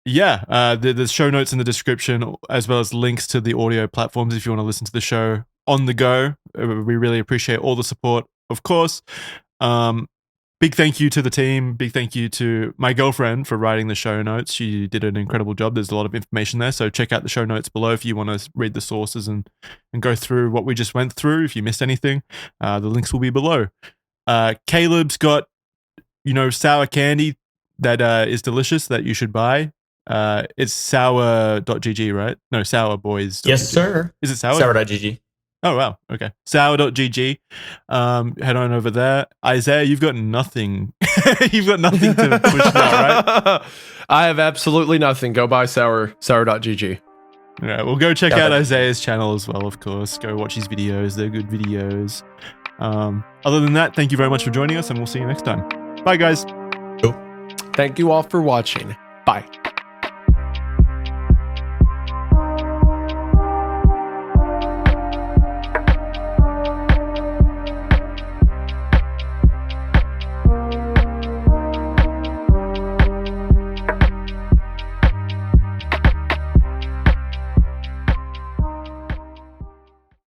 There's show notes in the description, as well as links to the audio platforms if you want to listen to the show on the go. We really appreciate all the support, of course. Big thank you to the team. Big thank you to my girlfriend for writing the show notes. She did an incredible job. There's a lot of information there, so check out the show notes below if you want to read the sources and go through what we just went through. If you missed anything, the links will be below. Caleb's got, sour candy that is delicious that you should buy. It's sour.gg, right? No, sourboys. Yes, sir. Is it sour? Sour.gg. Oh, wow. Okay. Sour.gg. Head on over there. Isaiah, you've got nothing. You've got nothing to push now, right? I have absolutely nothing. Go buy sour.gg. Yeah, well, go check out Isaiah's channel as well, of course. Go watch his videos. They're good videos. Other than that, thank you very much for joining us, and we'll see you next time. Bye, guys. Thank you all for watching.